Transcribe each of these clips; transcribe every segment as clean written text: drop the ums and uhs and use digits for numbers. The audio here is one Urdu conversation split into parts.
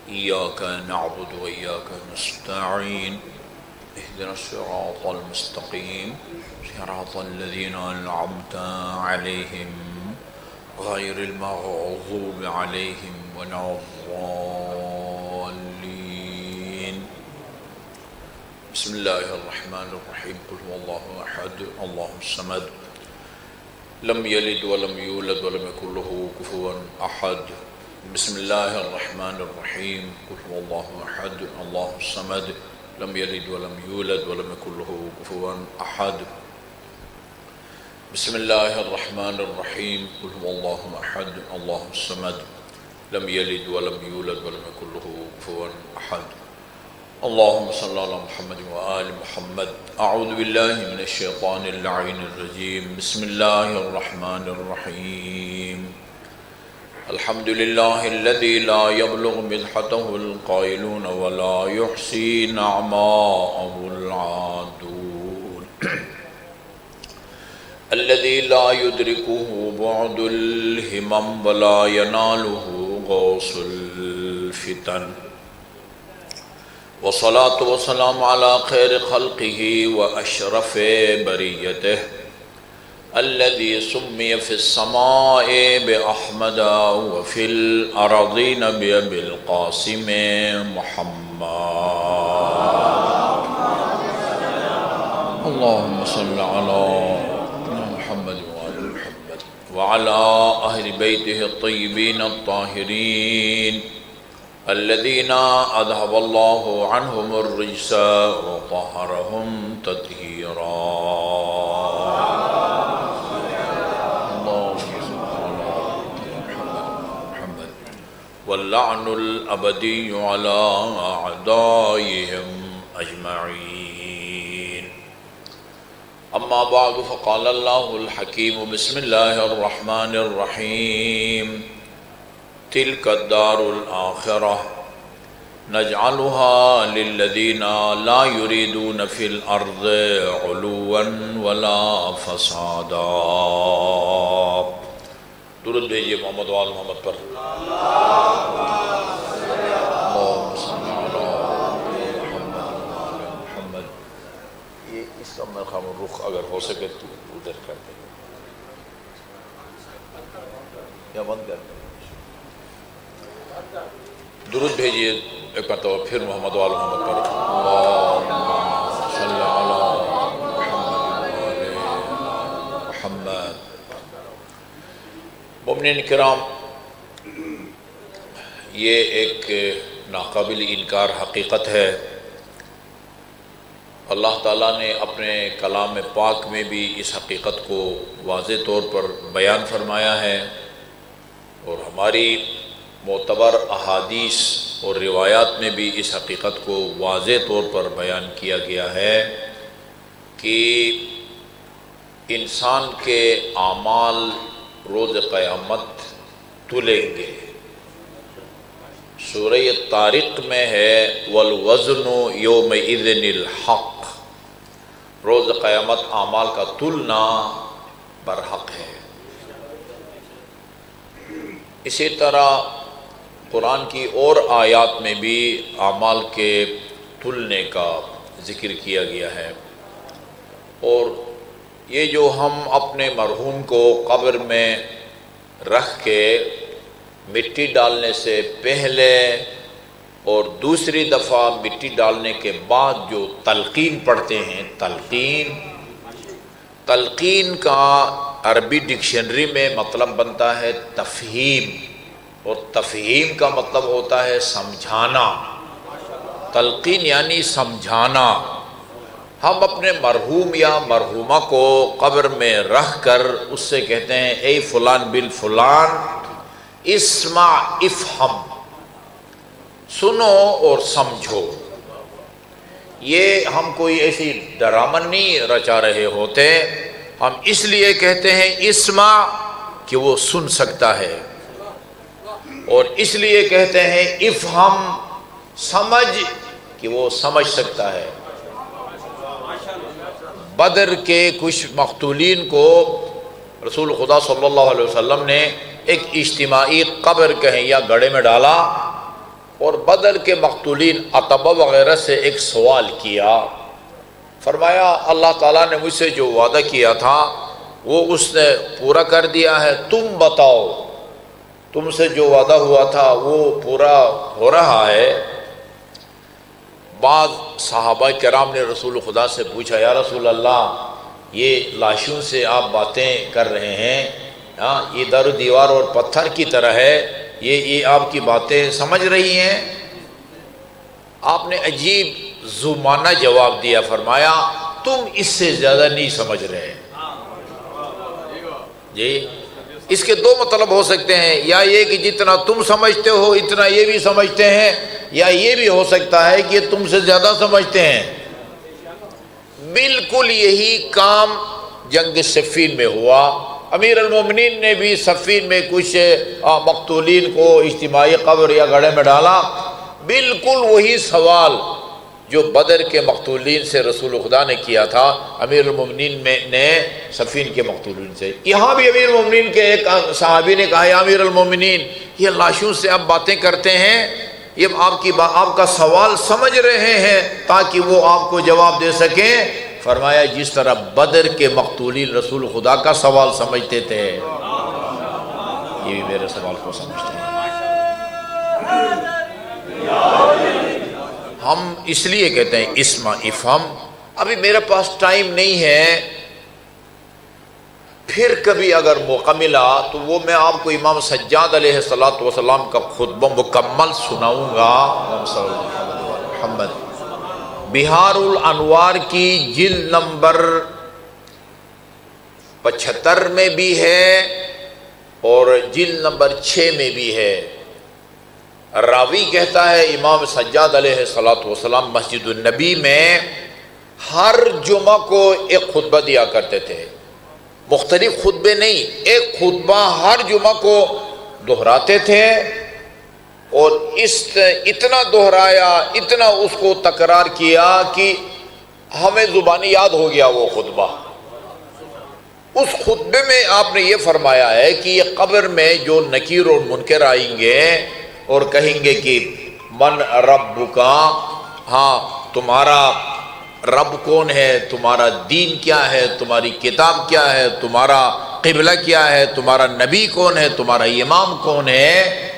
إياك نعبد وإياك نستعين اهدنا الصراط المستقيم صراط الذين أنعمت عليهم غير المغضوب عليهم ولا الضالين. بسم الله الرحمن الرحيم. قل هو الله أحد الله الصمد لم يلد ولم يولد ولم يكن له كفوا أحد. بسم الله الرحمن الرحيم. قل هو الله أحد الله الصمد لم يلد ولم يولد ولم يكن له كفوا أحد. بسم الله الرحمن الرحيم. قل هو الله أحد الله الصمد لم يلد ولم يولد ولم يكن له كفوا أحد. اللهم صل على محمد وآل محمد. أعوذ بالله من الشيطان اللعين الرجيم. بسم الله الرحمن الرحيم. الحمد لله الذي لا يبلغ مدحته القائلون ولا يحصي نعماءه العادون. الذي لا يدركه بعد الهمم ولا يناله غوص الفتن. والصلاة والسلام على خير خلقه وأشرف بريته الذي سمي في السماء بأحمد وفي الأرضين بأبي القاسم محمد. اللهم صل على محمد وآل محمد وعلى أهل بيته الطيبين الطاهرين الذين أذهب الله عنهم الرجس وطهرهم تطهيرا. واللعن الأبدي على أعدائهم أجمعين. أما بعد فقال الله الحكيم. بسم الله الرحمن الرحيم. تلك الدار الآخرة نجعلها للذين لا يريدون في الأرض علوا ولا فسادا. درود بھیجئے محمد و آل محمد پر. اللهم صل علی محمد و آل محمد. یہ اس کا مقام رخ اگر ہو سکے تو ادھر کر دیں یا بند کر دیں. درود بھیجئے ایک مرتبہ پھر محمد و آل محمد پر. اللهم صل علی محمد. مومنین کرام، یہ ایک ناقابل انکار حقیقت ہے. اللہ تعالیٰ نے اپنے کلام پاک میں بھی اس حقیقت کو واضح طور پر بیان فرمایا ہے، اور ہماری معتبر احادیث اور روایات میں بھی اس حقیقت کو واضح طور پر بیان کیا گیا ہے کہ انسان کے اعمال روز قیامت تلیں گے. سورہ طارق میں ہے والوزن یومئذ الحق. روز قیامت اعمال کا تلنا برحق ہے. اسی طرح قرآن کی اور آیات میں بھی اعمال کے تلنے کا ذکر کیا گیا ہے. اور یہ جو ہم اپنے مرحوم کو قبر میں رکھ کے مٹی ڈالنے سے پہلے اور دوسری دفعہ مٹی ڈالنے کے بعد جو تلقین پڑھتے ہیں، تلقین کا عربی ڈکشنری میں مطلب بنتا ہے تفہیم، اور تفہیم کا مطلب ہوتا ہے سمجھانا. تلقین یعنی سمجھانا. ہم اپنے مرحوم یا مرحومہ کو قبر میں رکھ کر اس سے کہتے ہیں اے فلان بن فلان اسمع افہم، سنو اور سمجھو. یہ ہم کوئی ایسی ڈرامن نہیں رچا رہے ہوتے، ہم اس لیے کہتے ہیں اسمع کہ وہ سن سکتا ہے، اور اس لیے کہتے ہیں افہم سمجھ کہ وہ سمجھ سکتا ہے. بدر کے کچھ مقتولین کو رسول خدا صلی اللہ علیہ وسلم نے ایک اجتماعی قبر کہیں یا گڑھے میں ڈالا، اور بدر کے مقتولین عتبہ وغیرہ سے ایک سوال کیا، فرمایا اللہ تعالیٰ نے مجھ سے جو وعدہ کیا تھا وہ اس نے پورا کر دیا ہے، تم بتاؤ تم سے جو وعدہ ہوا تھا وہ پورا ہو رہا ہے؟ بعض صحابہ کرام نے رسول خدا سے پوچھا، یا رسول اللہ یہ لاشوں سے آپ باتیں کر رہے ہیں، یہ در و دیوار اور پتھر کی طرح ہے، یہ آپ کی باتیں سمجھ رہی ہیں؟ آپ نے عجیب ذومانہ جواب دیا، فرمایا تم اس سے زیادہ نہیں سمجھ رہے۔ جی اس کے دو مطلب ہو سکتے ہیں، یا یہ کہ جتنا تم سمجھتے ہو اتنا یہ بھی سمجھتے ہیں، یا یہ بھی ہو سکتا ہے کہ تم سے زیادہ سمجھتے ہیں۔ بالکل یہی کام جنگ صفین میں ہوا، امیر المومنین نے بھی صفین میں کچھ مقتولین کو اجتماعی قبر یا گڑھے میں ڈالا، بالکل وہی سوال جو بدر کے مقتولین سے رسول خدا نے کیا تھا امیر المومنین نے صفین کے مقتولین سے۔ یہاں بھی امیر المومنین کے ایک صحابی نے کہا، یا امیر المومنین یہ لاشوں سے آپ باتیں کرتے ہیں، یہ آپ کا سوال سمجھ رہے ہیں تاکہ وہ آپ کو جواب دے سکیں؟ فرمایا جس طرح بدر کے مقتولین رسول خدا کا سوال سمجھتے تھے، یہ بھی میرے سوال کو سمجھتے ہیں۔ ہم اس لیے کہتے ہیں اسما افہم۔ ابھی میرے پاس ٹائم نہیں ہے، پھر کبھی اگر موقع ملا تو وہ میں آپ کو امام سجاد علیہ السلام کا خطبہ مکمل سناؤں گا۔ محمد بہار الانوار کی جلد نمبر 75 میں بھی ہے اور جلد نمبر 6 میں بھی ہے۔ راوی کہتا ہے امام سجاد علیہ السلام مسجد النبی میں ہر جمعہ کو ایک خطبہ دیا کرتے تھے، مختلف خطبے نہیں، ایک خطبہ ہر جمعہ کو دہراتے تھے، اور اتنا دہرایا، اتنا اس کو تکرار کیا کہ ہمیں زبانی یاد ہو گیا وہ خطبہ۔ اس خطبے میں آپ نے یہ فرمایا ہے کہ یہ قبر میں جو نکیر اور منکر آئیں گے اور کہیں گے کہ من ربکا، ہاں تمہارا رب کون ہے، تمہارا دین کیا ہے، تمہاری کتاب کیا ہے، تمہارا قبلہ کیا ہے، تمہارا نبی کون ہے، تمہارا امام کون ہے۔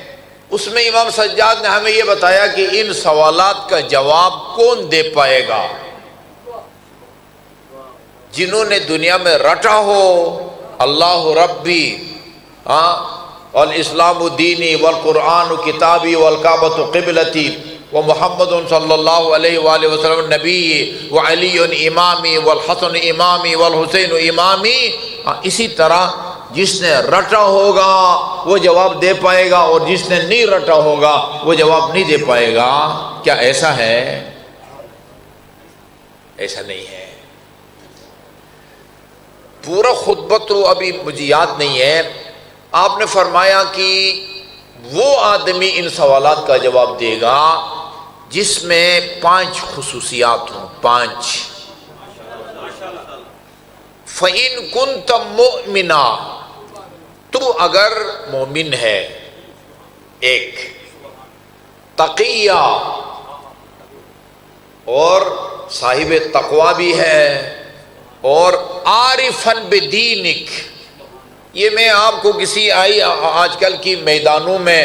اس میں امام سجاد نے ہمیں یہ بتایا کہ ان سوالات کا جواب کون دے پائے گا؟ جنہوں نے دنیا میں رٹا ہو اللہ ربی، والاسلام دینی والقرآن کتابی والکعبۃ قبلتی ومحمد صلی اللہ علیہ وآلہ وسلم نبی وعلی امامی والحسن امامی والحسین امامی، اسی طرح جس نے رٹا ہوگا وہ جواب دے پائے گا، اور جس نے نہیں رٹا ہوگا وہ جواب نہیں دے پائے گا۔ کیا ایسا ہے؟ ایسا نہیں ہے۔ پورا خطبہ تو ابھی مجھے یاد نہیں ہے۔ آپ نے فرمایا کہ وہ آدمی ان سوالات کا جواب دے گا جس میں 5 خصوصیات ہوں، 5۔ فَإِن كُنْتَ مُؤْمِنًا، تو اگر مومن ہے، ایک تقیہ اور صاحب تقوی بھی ہے، اور عارفاً بدینک، یہ میں آپ کو کسی آج کل کی میدانوں میں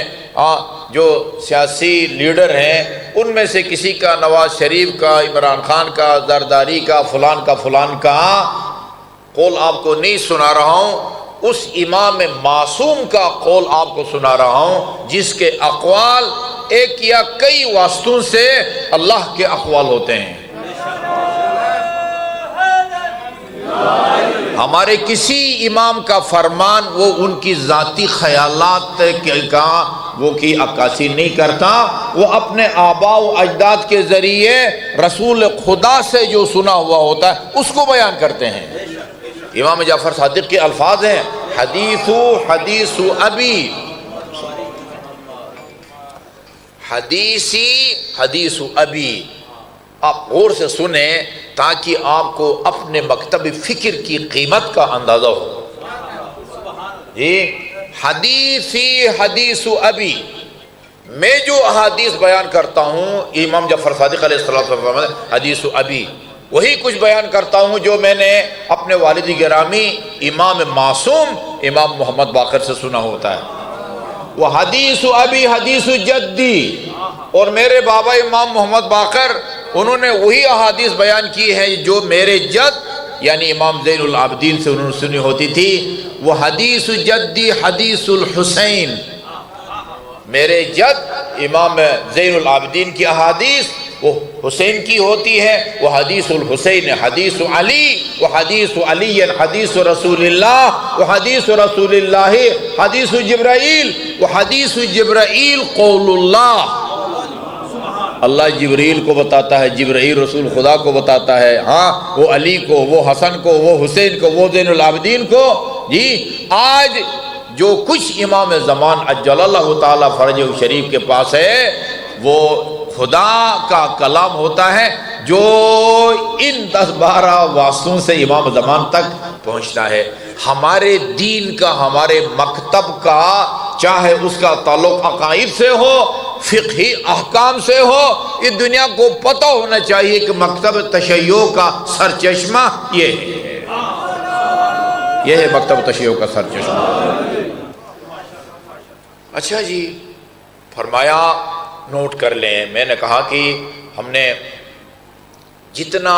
جو سیاسی لیڈر ہیں ان میں سے کسی کا، نواز شریف کا، عمران خان کا، زرداری کا، فلان کا قول آپ کو نہیں سنا رہا ہوں، اس امام معصوم کا قول آپ کو سنا رہا ہوں جس کے اقوال ایک یا کئی واسطوں سے اللہ کے اقوال ہوتے ہیں۔ ہمارے کسی امام کا فرمان وہ ان کی ذاتی خیالات کا وہ کی عکاسی نہیں کرتا، وہ اپنے آباء و اجداد کے ذریعے رسول خدا سے جو سنا ہوا ہوتا ہے اس کو بیان کرتے ہیں۔ امام جعفر صادق کے الفاظ ہیں، حدیث ابی، حدیث ابی۔ آپ غور سے سنیں تاکہ آپ کو اپنے مکتب فکر کی قیمت کا اندازہ ہو۔ جی، حدیث ابی، میں جو احادیث بیان کرتا ہوں امام جعفر صادق علیہ السلام حدیث ابی، وہی کچھ بیان کرتا ہوں جو میں نے اپنے والد گرامی امام معصوم امام محمد باقر سے سنا ہوتا ہے۔ وہ حدیث ابی حدیث جدی، اور میرے بابا امام محمد باقر انہوں نے وہی احادیث بیان کی ہے جو میرے جد یعنی امام زین العابدین سے انہوں نے سنی ہوتی تھی۔ وہ حدیث جدی حدیث الحسین، میرے جد امام زین العابدین کی احادیث وہ حسین کی ہوتی ہے، وہ حدیث الحسین حدیث علی، وہ حدیث علی حدیث رسول اللہ، وہ حدیث رسول اللہ حدیث جبرائیل، وہ حدیث جبرائیل قول اللہ۔ اللہ جبرائیل کو بتاتا ہے، جبرائیل رسول خدا کو بتاتا ہے، ہاں وہ علی کو، وہ حسن کو، وہ حسین کو، وہ زین العابدین کو۔ جی آج جو کچھ امام زمان عجل اللہ تعالی فرجہ شریف کے پاس ہے وہ خدا کا کلام ہوتا ہے جو ان 10-12 واسطوں سے امام زمان تک پہنچتا ہے۔ ہمارے دین کا، ہمارے مکتب کا، چاہے اس کا تعلق عقائد سے ہو، فقہی احکام سے ہو، اس دنیا کو پتہ ہونا چاہیے کہ مکتب تشیع کا سرچشمہ یہ ہے، یہ ہے مکتب تشیع کا سرچشمہ۔ اچھا جی، فرمایا نوٹ کر لیں، میں نے کہا کہ ہم نے جتنا،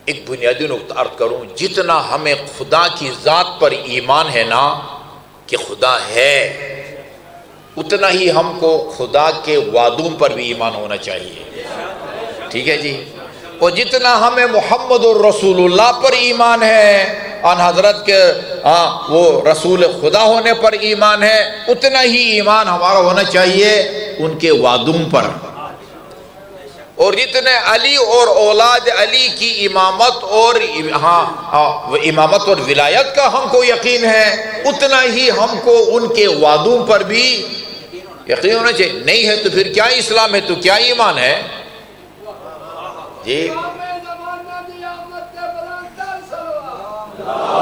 ایک بنیادی نقطہ عرض کروں، جتنا ہمیں خدا کی ذات پر ایمان ہے نا کہ خدا ہے، اتنا ہی ہم کو خدا کے وعدوں پر بھی ایمان ہونا چاہیے، ٹھیک ہے جی۔ اور جتنا ہمیں محمد الرسول اللہ پر ایمان ہے، ان حضرت کے وہ رسول خدا ہونے پر ایمان ہے، اتنا ہی ایمان ہمارا ہونا چاہیے ان کے وعدوں پر۔ اور جتنے علی اور اولاد علی کی امامت اور امامت اور ولایت کا ہم کو یقین ہے، اتنا ہی ہم کو ان کے وعدوں پر بھی یقین ہونا چاہیے۔ نہیں ہے تو پھر کیا اسلام ہے، تو کیا ایمان ہے جی؟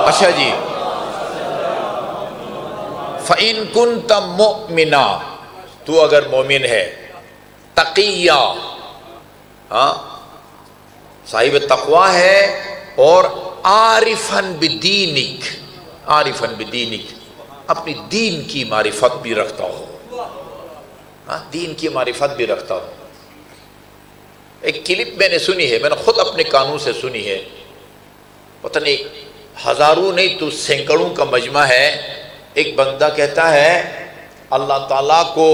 اچھا جی، فَإِن كُنْتَ مُؤْمِنًا، تو اگر مومن ہے، تقیہ، صاحب تقوی ہے، اور عارفاً بدینک، عارفاً بدینک، اپنی دین کی معرفت بھی رکھتا ہو، دین کی معرفت بھی رکھتا ہو۔ ایک کلپ میں نے سنی ہے، میں نے خود اپنے کانوں سے سنی ہے، پتہ نہیں ہزاروں نہیں تو سینکڑوں کا مجمع ہے۔ ایک بندہ کہتا ہے اللہ تعالیٰ کو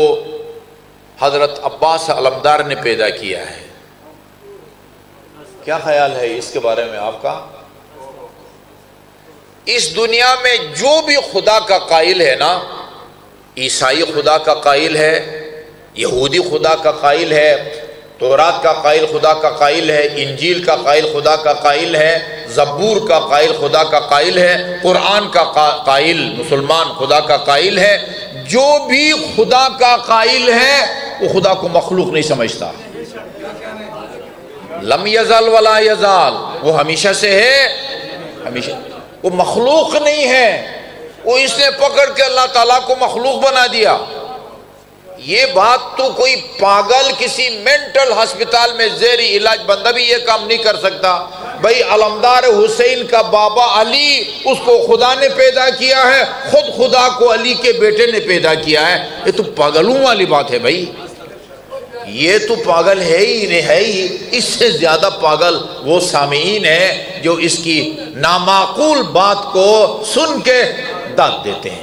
حضرت عباس علمدار نے پیدا کیا ہے۔ کیا خیال ہے اس کے بارے میں آپ کا؟ اس دنیا میں جو بھی خدا کا قائل ہے نا، عیسائی خدا کا قائل ہے، یہودی خدا کا قائل ہے، تورات کا قائل خدا کا قائل ہے، انجیل کا قائل خدا کا قائل ہے، زبور کا قائل خدا کا قائل ہے، قرآن کا قائل مسلمان خدا کا قائل ہے۔ جو بھی خدا کا قائل ہے وہ خدا کو مخلوق نہیں سمجھتا، لم یزل ولا یزال، وہ ہمیشہ سے ہے، ہمیشہ، وہ مخلوق نہیں ہے، وہ اس نے پکڑ کے اللہ تعالیٰ کو مخلوق بنا دیا۔ یہ بات تو کوئی پاگل کسی مینٹل ہسپتال میں زیر علاج بندہ بھی یہ کام نہیں کر سکتا۔ بھائی علمدار حسین کا بابا علی، اس کو خدا نے پیدا کیا ہے، خود خدا کو علی کے بیٹے نے پیدا کیا ہے، یہ تو پاگلوں والی بات ہے بھائی، یہ تو پاگل ہے ہی نہیں ہے ہی۔ اس سے زیادہ پاگل وہ سامعین ہیں جو اس کی نامعقول بات کو سن کے داد دیتے ہیں۔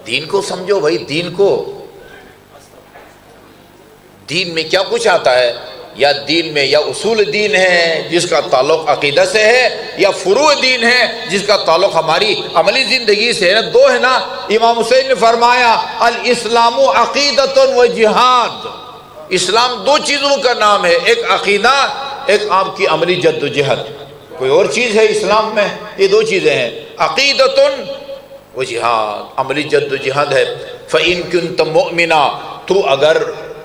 دین کو سمجھو بھائی، دین کو، دین میں کیا کچھ آتا ہے، یا دین میں یا اصول دین ہے جس کا تعلق عقیدہ سے ہے، یا فروع دین ہے جس کا تعلق ہماری عملی زندگی سے ہے۔ دو ہے نا، امام حسین نے فرمایا الاسلام عقیدۃ و جہاد، اسلام دو چیزوں کا نام ہے، ایک عقیدہ، ایک آپ کی عملی جد و جہد۔ کوئی اور چیز ہے اسلام میں؟ یہ دو چیزیں ہیں، عقیدۃ و جہاد، عملی جد و جہاد ہے۔ فَإِن كُنْتَ مُؤْمِنًا، تو اگر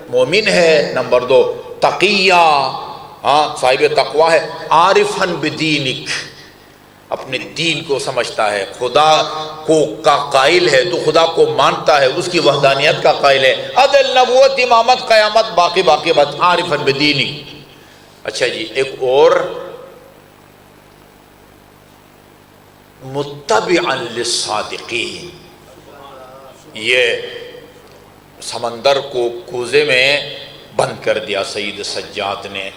مومن ہے، نمبر دو تقیہ، صاحب تقوی ہے، عارفاً بدینک، اپنے دین کو سمجھتا ہے، خدا کو کا قائل ہے تو خدا کو مانتا ہے، اس کی وحدانیت کا قائل ہے، عدل، نبوت، امامت، قیامت، باقی بات عارفا بدینی۔ اچھا جی، ایک اور متبعا للصادقین، یہ سمندر کو کوزے میں بند کر دیا سید سجاد نے۔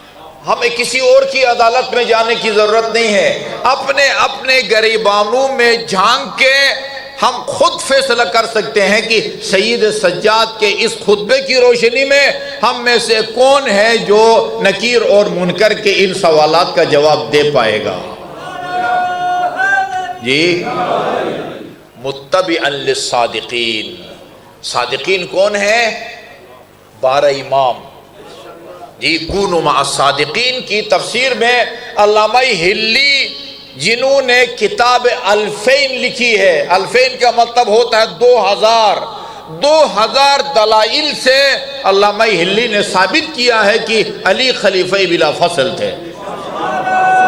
ہمیں کسی اور کی عدالت میں جانے کی ضرورت نہیں ہے، اپنے گریبانوں میں جھانک کے ہم خود فیصلہ کر سکتے ہیں کہ سید سجاد کے اس خطبے کی روشنی میں ہم میں سے کون ہے جو نکیر اور منکر کے ان سوالات کا جواب دے پائے گا۔ جی، متبعا للصادقین، صادقین کون ہے؟ 12 امام۔ جی، کونوا مع الصادقین کی تفسیر میں علامہ ہلی جنہوں نے کتاب الفین لکھی ہے، الفین کا مطلب ہوتا ہے 2000 دلائل سے علامہ ہلی نے ثابت کیا ہے کہ علی خلیفہ بلا فصل تھے۔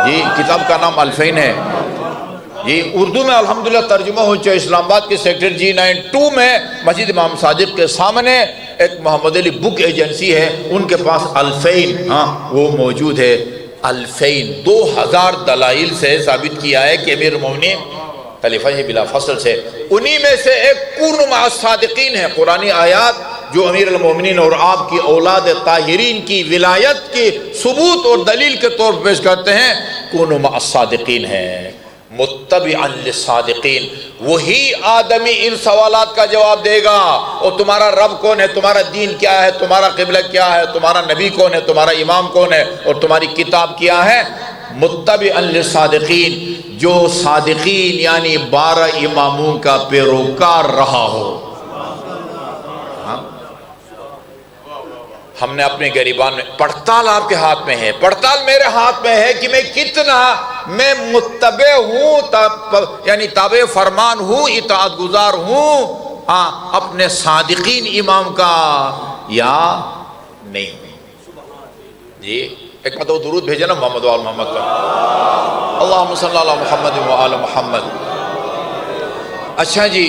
جی، کتاب کا نام الفین ہے۔ یہ اردو میں الحمدللہ ترجمہ ہو چکا، اسلام آباد کے سیکٹر G92 میں مسجد امام صادق کے سامنے ایک محمد علی بک ایجنسی ہے، ان کے پاس الفین وہ موجود ہے۔ الفین 2000 دلائل سے ثابت کیا ہے کہ امیر المومنین خلیفہ بلا فصل سے، انہی میں سے ایک کونوا مع الصادقین ہے۔ قرآنی آیات جو امیر المومنین اور آپ کی اولاد طاہرین کی ولایت کی ثبوت اور دلیل کے طور پر پیش کرتے ہیں، کونوا مع الصادقین ہے۔ متبعا للصادقین، وہی آدمی ان سوالات کا جواب دے گا، اور تمہارا رب کون ہے، تمہارا دین کیا ہے، تمہارا قبلہ کیا ہے، تمہارا نبی کون ہے، تمہارا امام کون ہے، اور تمہاری کتاب کیا ہے۔ متبعا للصادقین، جو صادقین یعنی 12 اماموں کا پیروکار رہا ہو۔ ہم نے اپنے گریبان میں، پڑتال آپ کے ہاتھ میں ہے، پڑتال میرے ہاتھ میں ہے کہ میں کتنا میں متبع ہوں، یعنی تابع فرمان ہوں، اطاعت گزار ہوں اپنے صادقین امام کا، یا نہیں ہوں۔ جی، ایک مطلب درود بھیجے نا محمد وآل محمد کا، اللہم صلی اللہ علی محمد وآل محمد۔ اچھا جی،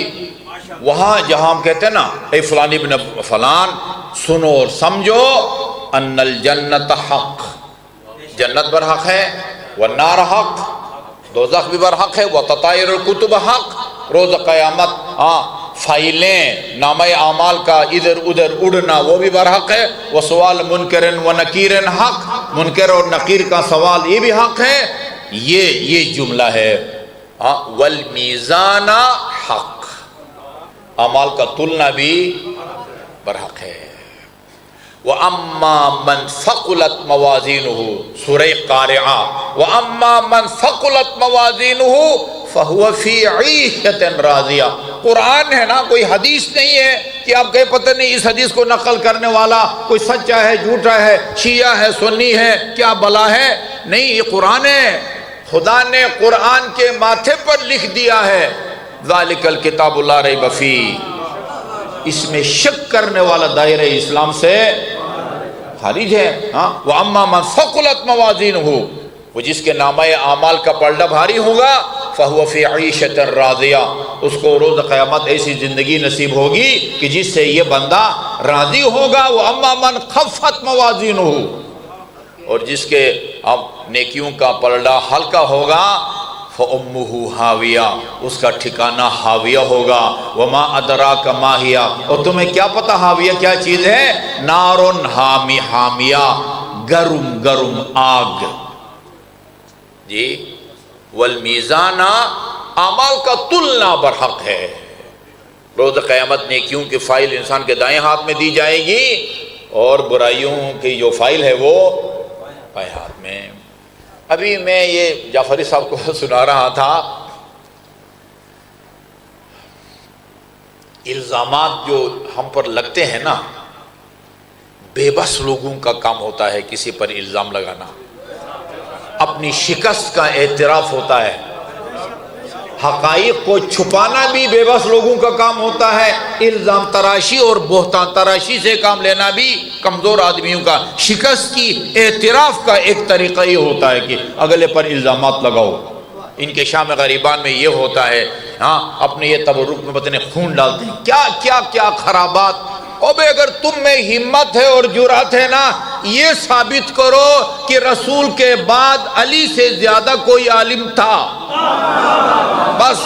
وہاں جہاں ہم کہتے ہیں نا اے فلان ابن فلان، سنو اور سمجھو، ان الجنت حق، جنت بر حق ہے، والنار حق، دوزخ بھی بر حق ہے، وتطائر الکتب حق، روز قیامت فائلیں نامہ اعمال کا ادھر ادھر اڑنا وہ بھی بر حق ہے، وسوال منکر و نکیر حق، منکر اور نکیر کا سوال یہ بھی حق ہے۔ یہ جملہ ہے، والمیزان حق، اعمال کا تلنا بھی برحق ہے۔ وَأَمَّا مَنْ ثَقُلَتْ مَوَازِينُهُ، سورہ قارعہ، وَأَمَّا مَنْ ثَقُلَتْ مَوَازِينُهُ فَهُوَ فِي عِيشَةٍ رَاضِيَةٍ، قرآن ہے نا، کوئی حدیث نہیں ہے کہ آپ کہیں پتہ نہیں اس حدیث کو نقل کرنے والا کوئی سچا ہے جھوٹا ہے، شیعہ ہے سنی ہے، کیا بلا ہے، نہیں، یہ قرآن ہے، خدا نے قرآن کے ماتھے پر لکھ دیا ہے، ذَلِكَ الْكِتَابُ لَا رَيْبَ فِيهِ، اس میں شک کرنے والا دائرہ اسلام سے خارج ہے۔ وَأَمَّا مَنْ ثَقُلَتْ مَوَازِينُهُ، وہ جس کے نامہ اعمال کا پلڑا بھاری ہوگا، فَهُوَ فِي عِيشَةٍ رَاضِيَةٍ، اس کو روز قیامت ایسی زندگی نصیب ہوگی کہ جس سے یہ بندہ راضی ہوگا۔ وَأَمَّا مَنْ خَفَّتْ مَوَازِينُهُ، اور جس کے نیکیوں کا پلڑا ہلکا ہوگا، فَأُمُّهُ حَاوِيَةٌ، اس کا ٹھکانہ حاویہ ہوگا۔ وَمَا أَدْرَاكَ مَا هِيَ، اور تمہیں کیا پتہ حاویہ کیا چیز ہے؟ نَارٌ حَامیہ، گرم گرم آگ۔ جی، والمیزان، اعمال کا تلنا برحق ہے، روز قیامت نیکیوں کی فائل انسان کے دائیں ہاتھ میں دی جائے گی، اور برائیوں کی جو فائل ہے وہ بائیں ہاتھ میں۔ ابھی میں یہ جعفری صاحب کو سنا رہا تھا، الزامات جو ہم پر لگتے ہیں نا، بے بس لوگوں کا کام ہوتا ہے کسی پر الزام لگانا، اپنی شکست کا اعتراف ہوتا ہے، حقائق کو چھپانا بھی بے بس لوگوں کا کام ہوتا ہے، الزام تراشی اور بہتان تراشی سے کام لینا بھی کمزور آدمیوں کا، شکست کی اعتراف کا ایک طریقہ یہ ہوتا ہے کہ اگلے پر الزامات لگاؤ، ان کے شام غریبان میں یہ ہوتا ہے، ہاں اپنے یہ تبرک میں بدن خون ڈالتے ہیں، کیا کیا کیا خرابات۔ اور بھئی اگر تم میں ہمت ہے اور جرات ہے نا، یہ ثابت کرو کہ رسول کے بعد علی سے زیادہ کوئی عالم تھا، بس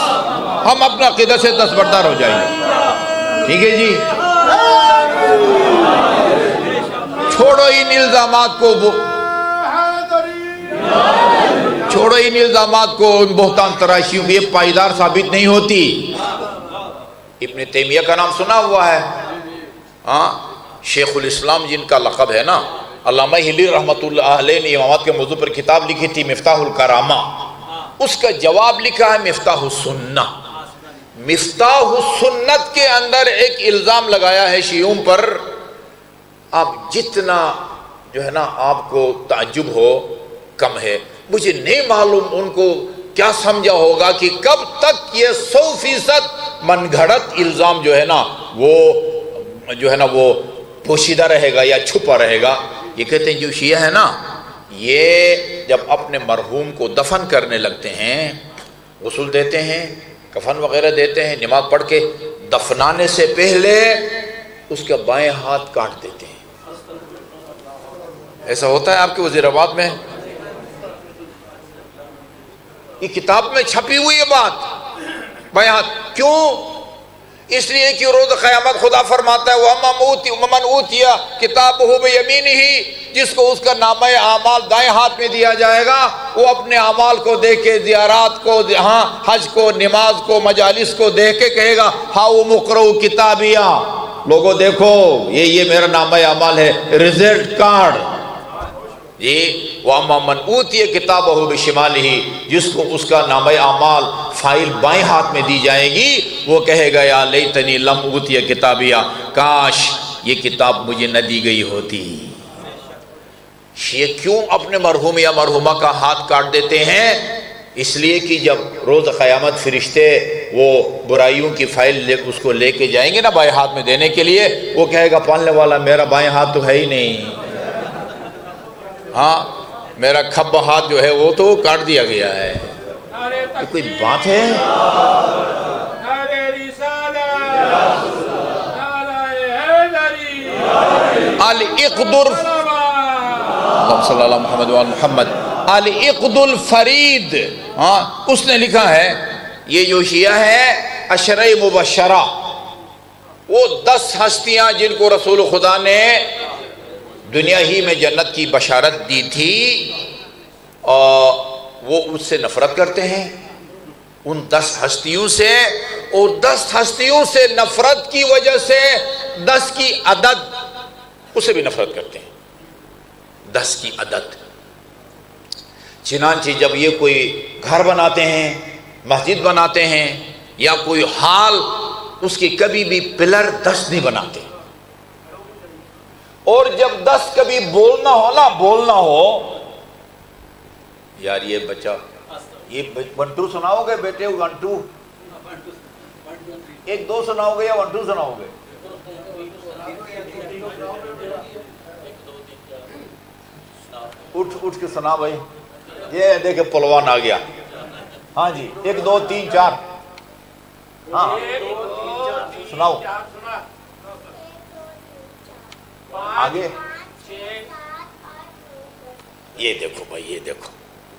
ہم اپنا عقیدہ سے دستبردار ہو جائیں گے، ٹھیک ہے جی۔ چھوڑو ان الزامات کو، چھوڑو ان الزامات کو، ان بہتان تراشیوں کی، یہ پائیدار ثابت نہیں ہوتی۔ ابن تیمیہ کا نام سنا ہوا ہے، ہاں شیخ الاسلام جن کا لقب ہے نا، علامہ ہلی رحمۃ اللہ علیہ نے امامات کے موضوع پر کتاب لکھی تھی مفتاح الکرامہ، اس کا جواب لکھا ہے مفتاح السنہ۔ مفتاح السنت کے اندر ایک الزام لگایا ہے شیعوں پر، آپ جتنا جو ہے نا آپ کو تعجب ہو کم ہے۔ مجھے نہیں معلوم ان کو کیا سمجھا ہوگا کہ کب تک یہ 100% من گھڑت الزام جو ہے نا وہ پوشیدہ رہے گا یا چھپا رہے گا۔ یہ کہتے ہیں جو شیعہ ہے نا، یہ جب اپنے مرحوم کو دفن کرنے لگتے ہیں، غسل دیتے ہیں، کفن وغیرہ دیتے ہیں، نماز پڑھ کے دفنانے سے پہلے اس کا بائیں ہاتھ کاٹ دیتے ہیں۔ ایسا ہوتا ہے آپ کے وزیر آباد میں؟ یہ کتاب میں چھپی ہوئی ہے بات، بائیں ہاتھ کیوں؟ اس لیے کہ روز قیامت خدا فرماتا ہے وَمَنْ أُوتِيَ كِتَابَهُ بِيَمِينِهِ، جس کو اس کا نامہ اعمال دائیں ہاتھ میں دیا جائے گا، وہ اپنے اعمال کو دیکھ کے، زیارات کو، ہاں حج کو، نماز کو، مجالس کو دیکھ کے کہے گا ہاؤ مقرؤ کتابیہ، لوگوں دیکھو یہ میرا نامہ اعمال ہے، ریزلٹ کارڈ۔ یہ وَأَمَّا مَنْ أُوتِيَ كِتَابَهُ بِشِمَالِهِ، جس کو اس کا نامہ اعمال فائل بائیں ہاتھ میں دی جائے گی، وہ کہے گا یا لیتنی لم اوتیہ کتابیہ، کاش یہ کتاب مجھے نہ دی گئی ہوتی۔ شیعہ کیوں اپنے مرحوم یا مرحومہ کا ہاتھ کاٹ دیتے ہیں؟ اس لیے کہ جب روز قیامت فرشتے وہ برائیوں کی فائل اس کو لے کے جائیں گے نا بائیں ہاتھ میں دینے کے لیے، وہ کہے گا پالنے والا میرا بائیں ہاتھ تو ہے ہی نہیں، ہاں میرا کھبا ہاتھ جو ہے وہ تو کاٹ دیا گیا ہے۔ یہ کوئی بات ہے؟ العقد صلی اللہ محمد و محمد العقد الفرید، ہاں اس نے لکھا ہے یہ جو شیعہ ہے عشرہ مبشرہ، وہ 10 ہستیاں جن کو رسول خدا نے دنیا ہی میں جنت کی بشارت دی تھی، اور وہ اس سے نفرت کرتے ہیں، ان 10 ہستیوں سے، اور 10 ہستیوں سے نفرت کی وجہ سے 10 کی عدد اسے بھی نفرت کرتے ہیں، 10 کی عدد۔ چنانچہ جب یہ کوئی گھر بناتے ہیں، مسجد بناتے ہیں یا کوئی حال، اس کی کبھی بھی پلر 10 نہیں بناتے، اور جب 10 کبھی بولنا ہو یار یہ بچہ یہ 1 2 سناؤ گے بیٹے، 1 2 1 2 سناؤ گے یا 1 2 سناؤ گے؟ اٹھ کے سنا بھائی، یہ دیکھے پلوان آ گیا، ہاں جی 1 2 3 4، ہاں سناؤ آگے۔ یہ دیکھو بھائی، یہ دیکھو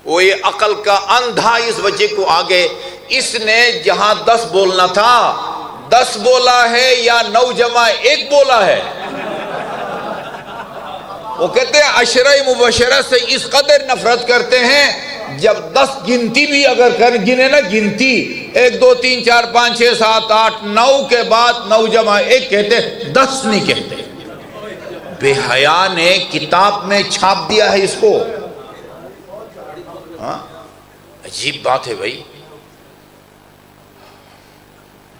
وہ یہ عقل کا اندھا اس بچے کو آگے، اس نے جہاں 10 بولنا تھا 10 بولا ہے یا 9 جمع 1 بولا ہے۔ وہ کہتے ہیں عشرہ مبشرہ سے اس قدر نفرت کرتے ہیں، جب 10 گنتی بھی اگر گنے نا، گنتی 1 2 3 4 5 6 7 8 9 کے بعد 9 جمع 1 کہتے، 10 نہیں کہتے۔ بے حیا نے کتاب میں چھاپ دیا ہے اس کو، ہاں عجیب بات ہے بھائی،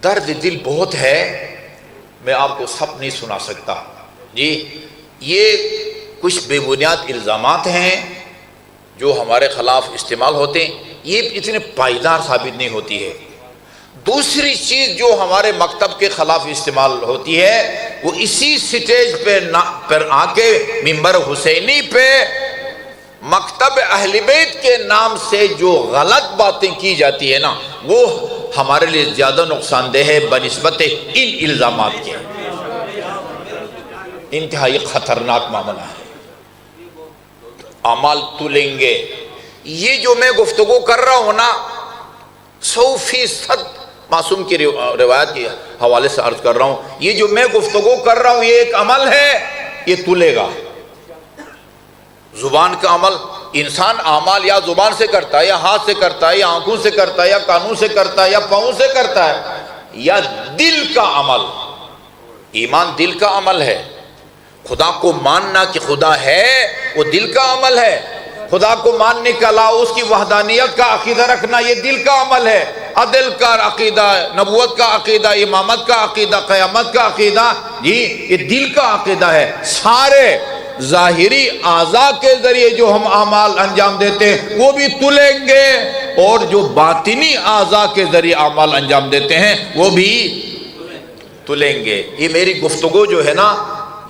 درد دل بہت ہے، میں آپ کو سب نہیں سنا سکتا جی۔ یہ کچھ بے بنیاد الزامات ہیں جو ہمارے خلاف استعمال ہوتے ہیں، یہ اتنے پائیدار ثابت نہیں ہوتی ہے۔ دوسری چیز جو ہمارے مکتب کے خلاف استعمال ہوتی ہے، وہ اسی سٹیج پر آ کے ممبر حسینی پہ مکتب اہل بیت کے نام سے جو غلط باتیں کی جاتی ہے نا وہ ہمارے لیے زیادہ نقصان دہ ہے بنسبت ان الزامات کے. انتہائی خطرناک معاملہ ہے. اعمال تلیں گے. یہ جو میں گفتگو کر رہا ہوں نا 100% معصوم کی روایت کے حوالے سے عرض کر رہا ہوں, یہ جو میں گفتگو کر رہا ہوں یہ ایک عمل ہے, یہ تلے گا. زبان کا عمل, انسان اعمال یا زبان سے کرتا ہے یا ہاتھ سے کرتا ہے یا آنکھوں سے کرتا ہے یا کانوں سے کرتا ہے یا پاؤں سے کرتا ہے, یا دل کا عمل. ایمان دل کا عمل ہے. خدا کو ماننا کہ خدا ہے وہ دل کا عمل ہے. خدا کو ماننے کا علاوہ اس کی وحدانیت کا عقیدہ رکھنا یہ دل کا عمل ہے. عدل کا عقیدہ, نبوت کا عقیدہ, امامت کا عقیدہ, قیامت کا عقیدہ, جی یہ دل کا عقیدہ ہے. سارے ظاہری اعضاء کے ذریعے جو ہم اعمال انجام دیتے ہیں وہ بھی تلیں گے, اور جو باطنی اعضاء کے ذریعے اعمال انجام دیتے ہیں وہ بھی تلیں گے. یہ میری گفتگو جو ہے نا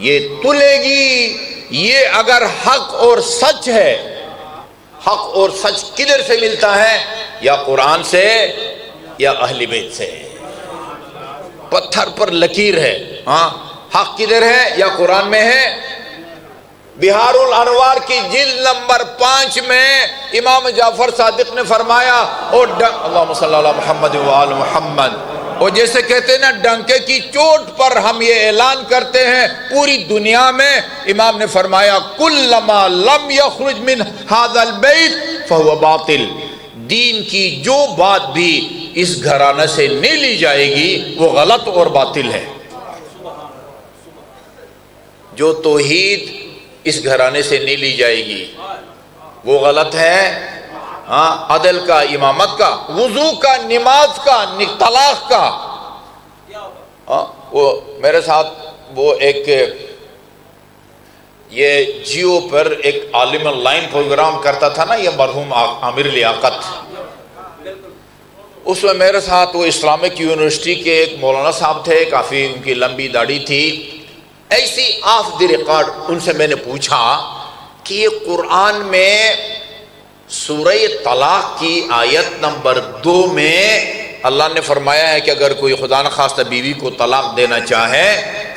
یہ تلے گی. یہ اگر حق اور سچ ہے, حق اور سچ کدھر سے ملتا ہے؟ یا قرآن سے یا اہل بیت سے. پتھر پر لکیر ہے. ہاں حق کدھر ہے؟ یا قرآن میں ہے. بہار الانوار کی جلد نمبر 5 میں امام جعفر صادق نے فرمایا, اور اللہم صلی اللہ محمد وآل محمد, اور جیسے کہتے ہیں نا ڈنکے کی چوٹ پر ہم یہ اعلان کرتے ہیں پوری دنیا میں. امام نے فرمایا کلما لم یخرج من ھذا البیت فہو باطل. دین کی جو بات بھی اس گھرانے سے نہیں لی جائے گی وہ غلط اور باطل ہے. جو توحید اس گھرانے سے نہیں لی جائے گی وہ غلط ہے. ہاں عدل کا, امامت کا, وضو کا, نماز کا, طلاق کا. وہ میرے ساتھ وہ ایک یہ جیو پر ایک عالم لائن پروگرام کرتا تھا نا, یہ مرحوم عامر لیاقت. اس میں میرے ساتھ وہ اسلامک یونیورسٹی کے ایک مولانا صاحب تھے, کافی ان کی لمبی داڑھی تھی. ایسی آف دی ریکارڈ ان سے میں نے پوچھا کہ یہ قرآن میں سورہ طلاق کی آیت نمبر 2 میں اللہ نے فرمایا ہے کہ اگر کوئی خدا نخواستہ بیوی کو طلاق دینا چاہے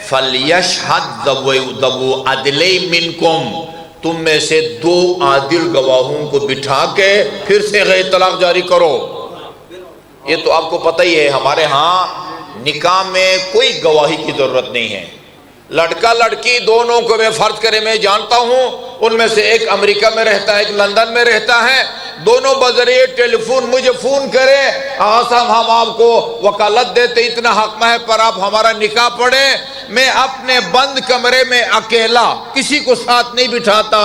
فَلْيَشْهَدْ ذَوُو عَدْلَيْنِ مِنْكُمْ, تم میں سے 2 عادل گواہوں کو بٹھا کے پھر صیغہ طلاق جاری کرو. یہ تو آپ کو پتہ ہی ہے ہمارے ہاں نکاح میں کوئی گواہی کی ضرورت نہیں ہے. لڑکا لڑکی دونوں کو میں فرض کرے میں جانتا ہوں, ان میں سے ایک امریکہ میں رہتا ہے, ایک لندن میں رہتا ہے. دونوں بذریعے ٹیلی فون مجھے فون کریں, آغا صاحب ہم آپ کو وکالت دیتے, اتنا حق ہے پر آپ ہمارا نکاح پڑھیں. میں اپنے بند کمرے میں اکیلا, کسی کو ساتھ نہیں بٹھاتا.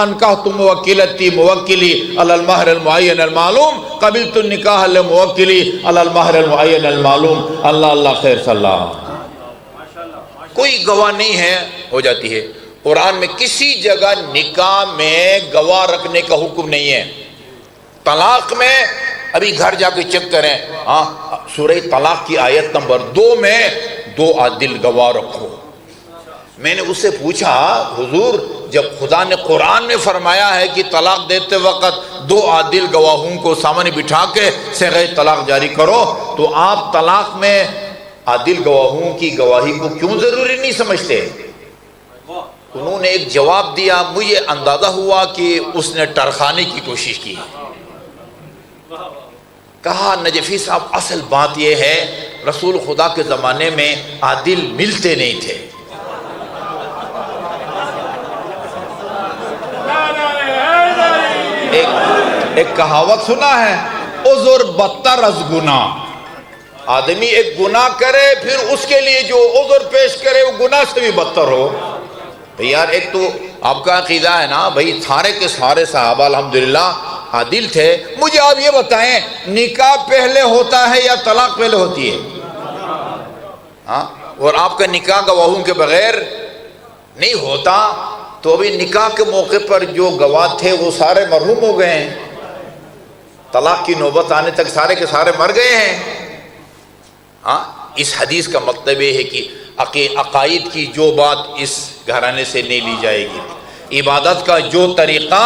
انکحت موکلتی موکلی علی المہر المعین المعلوم قبلت النکاح لموکلی علی المہر المعین المعلوم. اللہ اللہ خیر صلی اللہ. کوئی گواہ نہیں ہے, ہو جاتی ہے. قرآن میں کسی جگہ نکاح میں گواہ رکھنے کا حکم نہیں ہے. طلاق میں ابھی گھر جا کے چیک کریں, سورہ طلاق کی آیت نمبر 2 میں 2 عادل گواہ رکھو. میں نے اس سے پوچھا حضور جب خدا نے قرآن میں فرمایا ہے کہ طلاق دیتے وقت 2 عادل گواہوں کو سامنے بٹھا کے صیغہ طلاق جاری کرو, تو آپ طلاق میں عادل گواہوں کی گواہی کو کیوں ضروری نہیں سمجھتے؟ انہوں نے ایک جواب دیا, مجھے اندازہ ہوا کہ اس نے ٹرخانے کی کوشش کی. کہا نجفی صاحب اصل بات یہ ہے رسول خدا کے زمانے میں عادل ملتے نہیں تھے. ایک کہاوت سنا ہے, عذر بدتر از گناہ. آدمی ایک گناہ کرے پھر اس کے لیے جو عذر پیش کرے وہ گناہ سے بھی بدتر ہو. یار ایک تو آپ کا عقیدہ ہے نا بھائی سارے کے سارے صحابہ الحمدللہ عادل تھے. مجھے آپ یہ بتائیں نکاح پہلے ہوتا ہے یا طلاق پہلے ہوتی ہے؟ اور آپ کا نکاح گواہوں کے بغیر نہیں ہوتا, تو ابھی نکاح کے موقع پر جو گواہ تھے وہ سارے مرحوم ہو گئے ہیں. طلاق کی نوبت آنے تک سارے کے سارے مر گئے ہیں. اس حدیث کا مطلب یہ ہے کہ عقائد کی جو بات اس گھرانے سے نہیں لی جائے گی, عبادت کا جو طریقہ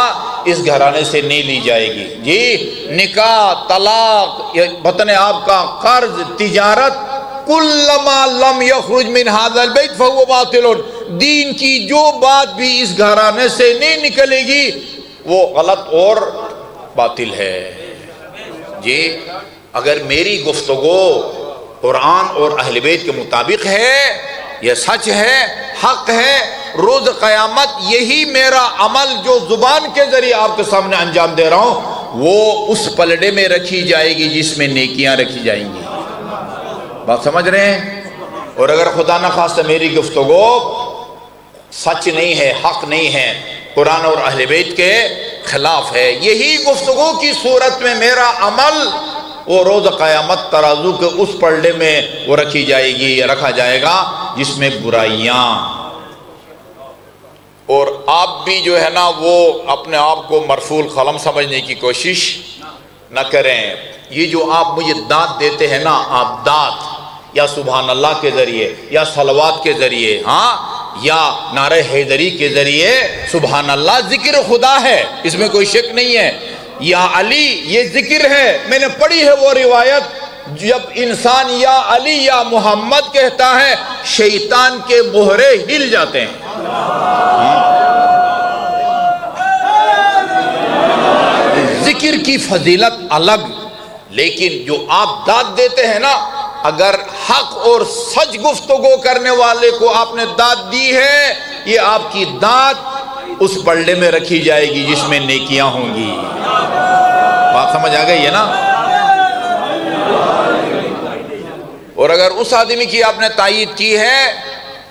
اس گھرانے سے نہیں لی جائے گی۔ جی نکاح، طلاق، وطن آپ کا قرض، تجارت، کلما لم یخرج من هذا البیت فهو باطل، دین کی جو بات بھی اس گھرانے سے نہیں نکلے گی وہ غلط اور باطل ہے۔ جی اگر میری گفتگو قرآن اور اہل بیت کے مطابق ہے، یہ سچ ہے، حق ہے، روز قیامت یہی میرا عمل جو زبان کے ذریعے آپ کے سامنے انجام دے رہا ہوں وہ اس پلڑے میں رکھی جائے گی جس میں نیکیاں رکھی جائیں گی۔ بات سمجھ رہے ہیں؟ اور اگر خدا نخواستہ میری گفتگو سچ نہیں ہے، حق نہیں ہے، قرآن اور اہل بیت کے خلاف ہے، یہی گفتگو کی صورت میں میرا عمل وہ روز قیامت ترازو کے اس پلڑے میں وہ رکھی جائے گی یا رکھا جائے گا جس میں برائیاں۔ اور آپ بھی جو ہے نا وہ اپنے آپ کو مرفوع القلم سمجھنے کی کوشش نہ کریں۔ یہ جو آپ مجھے داد دیتے ہیں نا، آپ داد یا سبحان اللہ کے ذریعے یا صلوات کے ذریعے، ہاں، یا نعرہ حیدری کے ذریعے، سبحان اللہ ذکر خدا ہے، اس میں کوئی شک نہیں ہے۔ یا علی یہ ذکر ہے، میں نے پڑھی ہے وہ روایت، جب انسان یا علی یا محمد کہتا ہے شیطان کے مہرے ہل جاتے ہیں۔ ذکر کی فضیلت الگ، لیکن جو آپ داد دیتے ہیں نا، اگر حق اور سچ گفتگو کرنے والے کو آپ نے داد دی ہے، یہ آپ کی داد اس پلڑے میں رکھی جائے گی جس میں نیکیاں ہوں گی۔ بات سمجھ آ گئی ہے نا؟ اور اگر اس آدمی کی آپ نے تائید کی ہے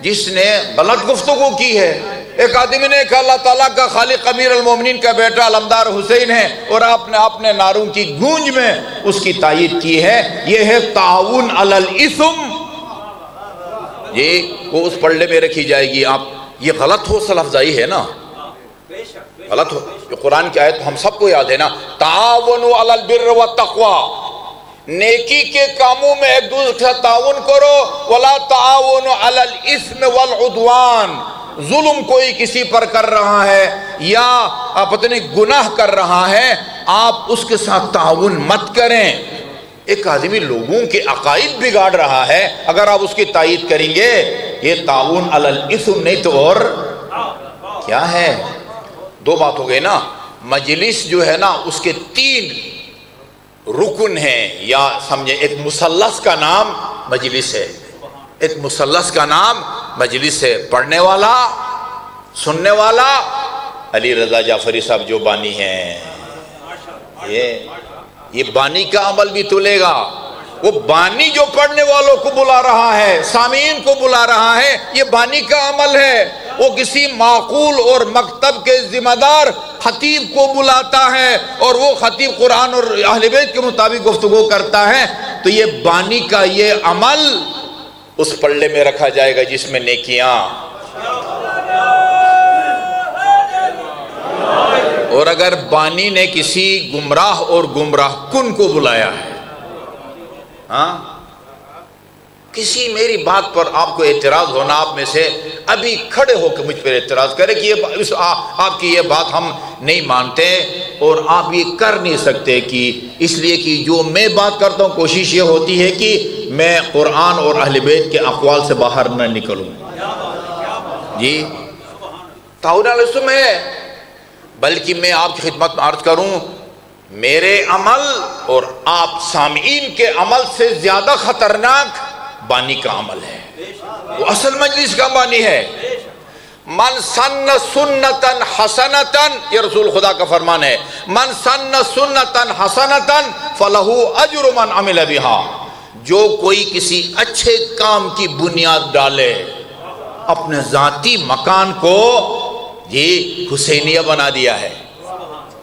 جس نے غلط گفتگو کی ہے، ایک آدمی نے کہا اللہ تعالیٰ کا خالق امیر المومنین کا بیٹا علمدار حسین ہے، اور آپ نے اپنے نعروں کی گونج میں اس کی تائید کی ہے، یہ ہے تعاون علی الاثم، یہ وہ اس پلڑے میں رکھی جائے گی۔ آپ یہ غلط حوصلہ افزائی ہے نا، غلط ہو۔ جو قرآن کی آیت ہم سب کو یاد ہے نا، تعاونوا علی البر والتقوی، نیکی کے کاموں میں ایک دوسرے کے ساتھ تعاون کرو، ولا تعاونوا علی الاثم والعدوان، ظلم کوئی کسی پر کر رہا ہے یا پتہ نہیں گناہ کر رہا ہے، آپ اس کے ساتھ تعاون مت کریں۔ ایک آدمی لوگوں کے عقائد بگاڑ رہا ہے، اگر آپ اس کی تائید کریں گے، یہ تعاون علی الاثم نہیں تو اور کیا ہے؟ دو بات ہو گئی نا، مجلس جو ہے نا اس کے 3 رکن ہیں، یا سمجھے ایک مثلث کا نام مجلس ہے، ایک مثلث کا نام مجلس ہے، پڑھنے والا، سننے والا، علی رضا جعفری صاحب جو بانی ہیں، یہ بانی کا عمل بھی تلے گا۔ وہ بانی جو پڑھنے والوں کو بلا رہا ہے، سامعین کو بلا رہا ہے، یہ بانی کا عمل ہے۔ وہ کسی معقول اور مکتب کے ذمہ دار خطیب کو بلاتا ہے اور وہ خطیب قرآن اور اہل بیت کے مطابق گفتگو کرتا ہے، تو یہ بانی کا یہ عمل اس پلڑے میں رکھا جائے گا جس میں نیکیاں۔ اور اگر بانی نے کسی گمراہ اور گمراہ کن کو بلایا ہے، ہاں، کسی میری بات پر آپ کو اعتراض ہونا، آپ میں سے ابھی کھڑے ہو کے مجھ پر اعتراض کرے کہ آپ کی یہ بات ہم نہیں مانتے، اور آپ یہ کر نہیں سکتے، کہ اس لیے کہ جو میں بات کرتا ہوں کوشش یہ ہوتی ہے کہ میں قرآن اور اہل بیت کے اقوال سے باہر نہ نکلوں۔ جی تعاون علی الاثم ہے، بلکہ میں آپ کی خدمت میں عرض کروں، میرے عمل اور آپ سامعین کے عمل سے زیادہ خطرناک بانی کا عمل ہے، وہ اصل مجلس کا بانی ہے۔ من سن سنتن حسنتن، یہ رسول خدا کا فرمان ہے، من سن سنتن حسنتن فلہ اجر من عمل بہا، جو کوئی کسی اچھے کام کی بنیاد ڈالے، اپنے ذاتی مکان کو یہ حسینیہ بنا دیا ہے،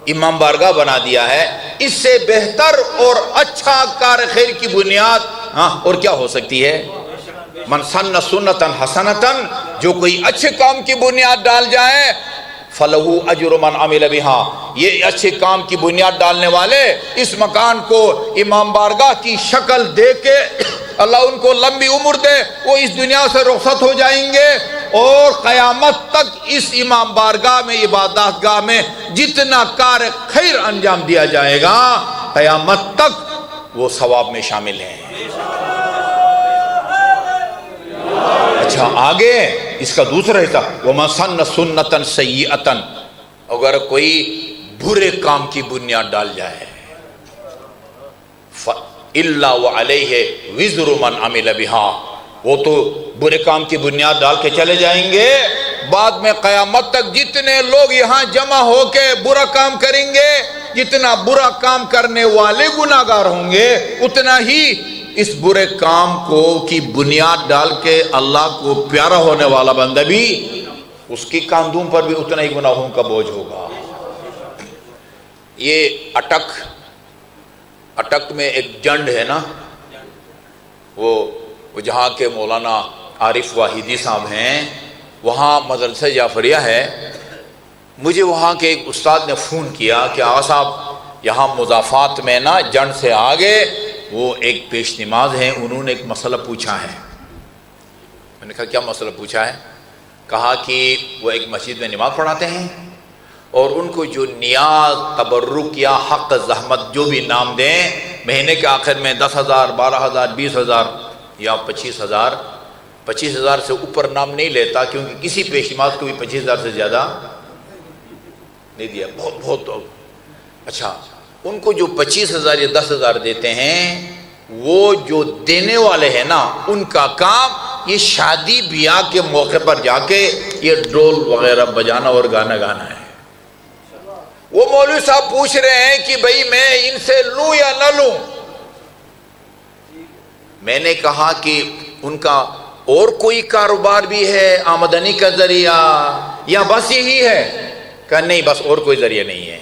امام بارگاہ بنا دیا ہے، اس سے بہتر اور اچھا کار خیر کی بنیاد ہاں اور کیا ہو سکتی ہے؟ من سن سنتن حسنتن، جو کوئی اچھے کام کی بنیاد ڈال جائے، فلہو اجر من عمل بہا، یہ اچھے کام کی بنیاد ڈالنے والے اس مکان کو امام بارگاہ کی شکل دے کے اللہ ان کو لمبی عمر دے، وہ اس دنیا سے رخصت ہو جائیں گے، اور قیامت تک اس امام بارگاہ میں عبادت گاہ میں جتنا کار خیر انجام دیا جائے گا قیامت تک وہ ثواب میں شامل ہیں۔ اچھا آگے اس کا دوسرا حصہ وَمَا سَنَّ سُنَّةً سَيِّئَةً، اگر کوئی برے کام کی بنیاد ڈال جائے إِلَّا وَعَلَيْهِ وِزْرُ مَنْ عَمِلَ بِهَا، وہ تو برے کام کی بنیاد ڈال کے چلے جائیں گے، بعد میں قیامت تک جتنے لوگ یہاں جمع ہو کے برا کام کریں گے، جتنا برا کام کرنے والے گناہگار ہوں گے اتنا ہی اس برے کام کو کی بنیاد ڈال کے اللہ کو پیارا ہونے والا بندہ بھی اس کی کاندھوں پر بھی اتنا ہی گناہوں کا بوجھ ہوگا۔ یہ اٹک میں ایک جنڈ ہے نا، وہ جہاں کے مولانا عارف واحدی صاحب ہیں، وہاں مدرسہ جعفریہ ہے۔ مجھے وہاں کے ایک استاد نے فون کیا کہ آغا صاحب یہاں مضافات میں نا جنڈ سے آگے وہ ایک پیش نماز ہیں، انہوں نے ایک مسئلہ پوچھا ہے۔ میں نے کہا کیا مسئلہ پوچھا ہے؟ کہا کہ وہ ایک مسجد میں نماز پڑھاتے ہیں اور ان کو جو نیاز، تبرک یا حق، زحمت جو بھی نام دیں، مہینے کے آخر میں 10,000 12,000 20,000 یا 25,000 سے اوپر نام نہیں لیتا، کیونکہ کسی پیش نماز کو بھی 25,000 سے زیادہ نہیں دیا، بہت اچھا ان کو جو 25,000 یا 10,000 دیتے ہیں، وہ جو دینے والے ہیں نا ان کا کام یہ شادی بیاہ کے موقع پر جا کے یہ ڈول وغیرہ بجانا اور گانا گانا ہے۔ وہ مولوی صاحب پوچھ رہے ہیں کہ بھئی میں ان سے لوں یا نہ لوں؟ میں نے کہا کہ ان کا اور کوئی کاروبار بھی ہے آمدنی کا ذریعہ یا بس یہی ہے؟ کہا نہیں، بس اور کوئی ذریعہ نہیں ہے۔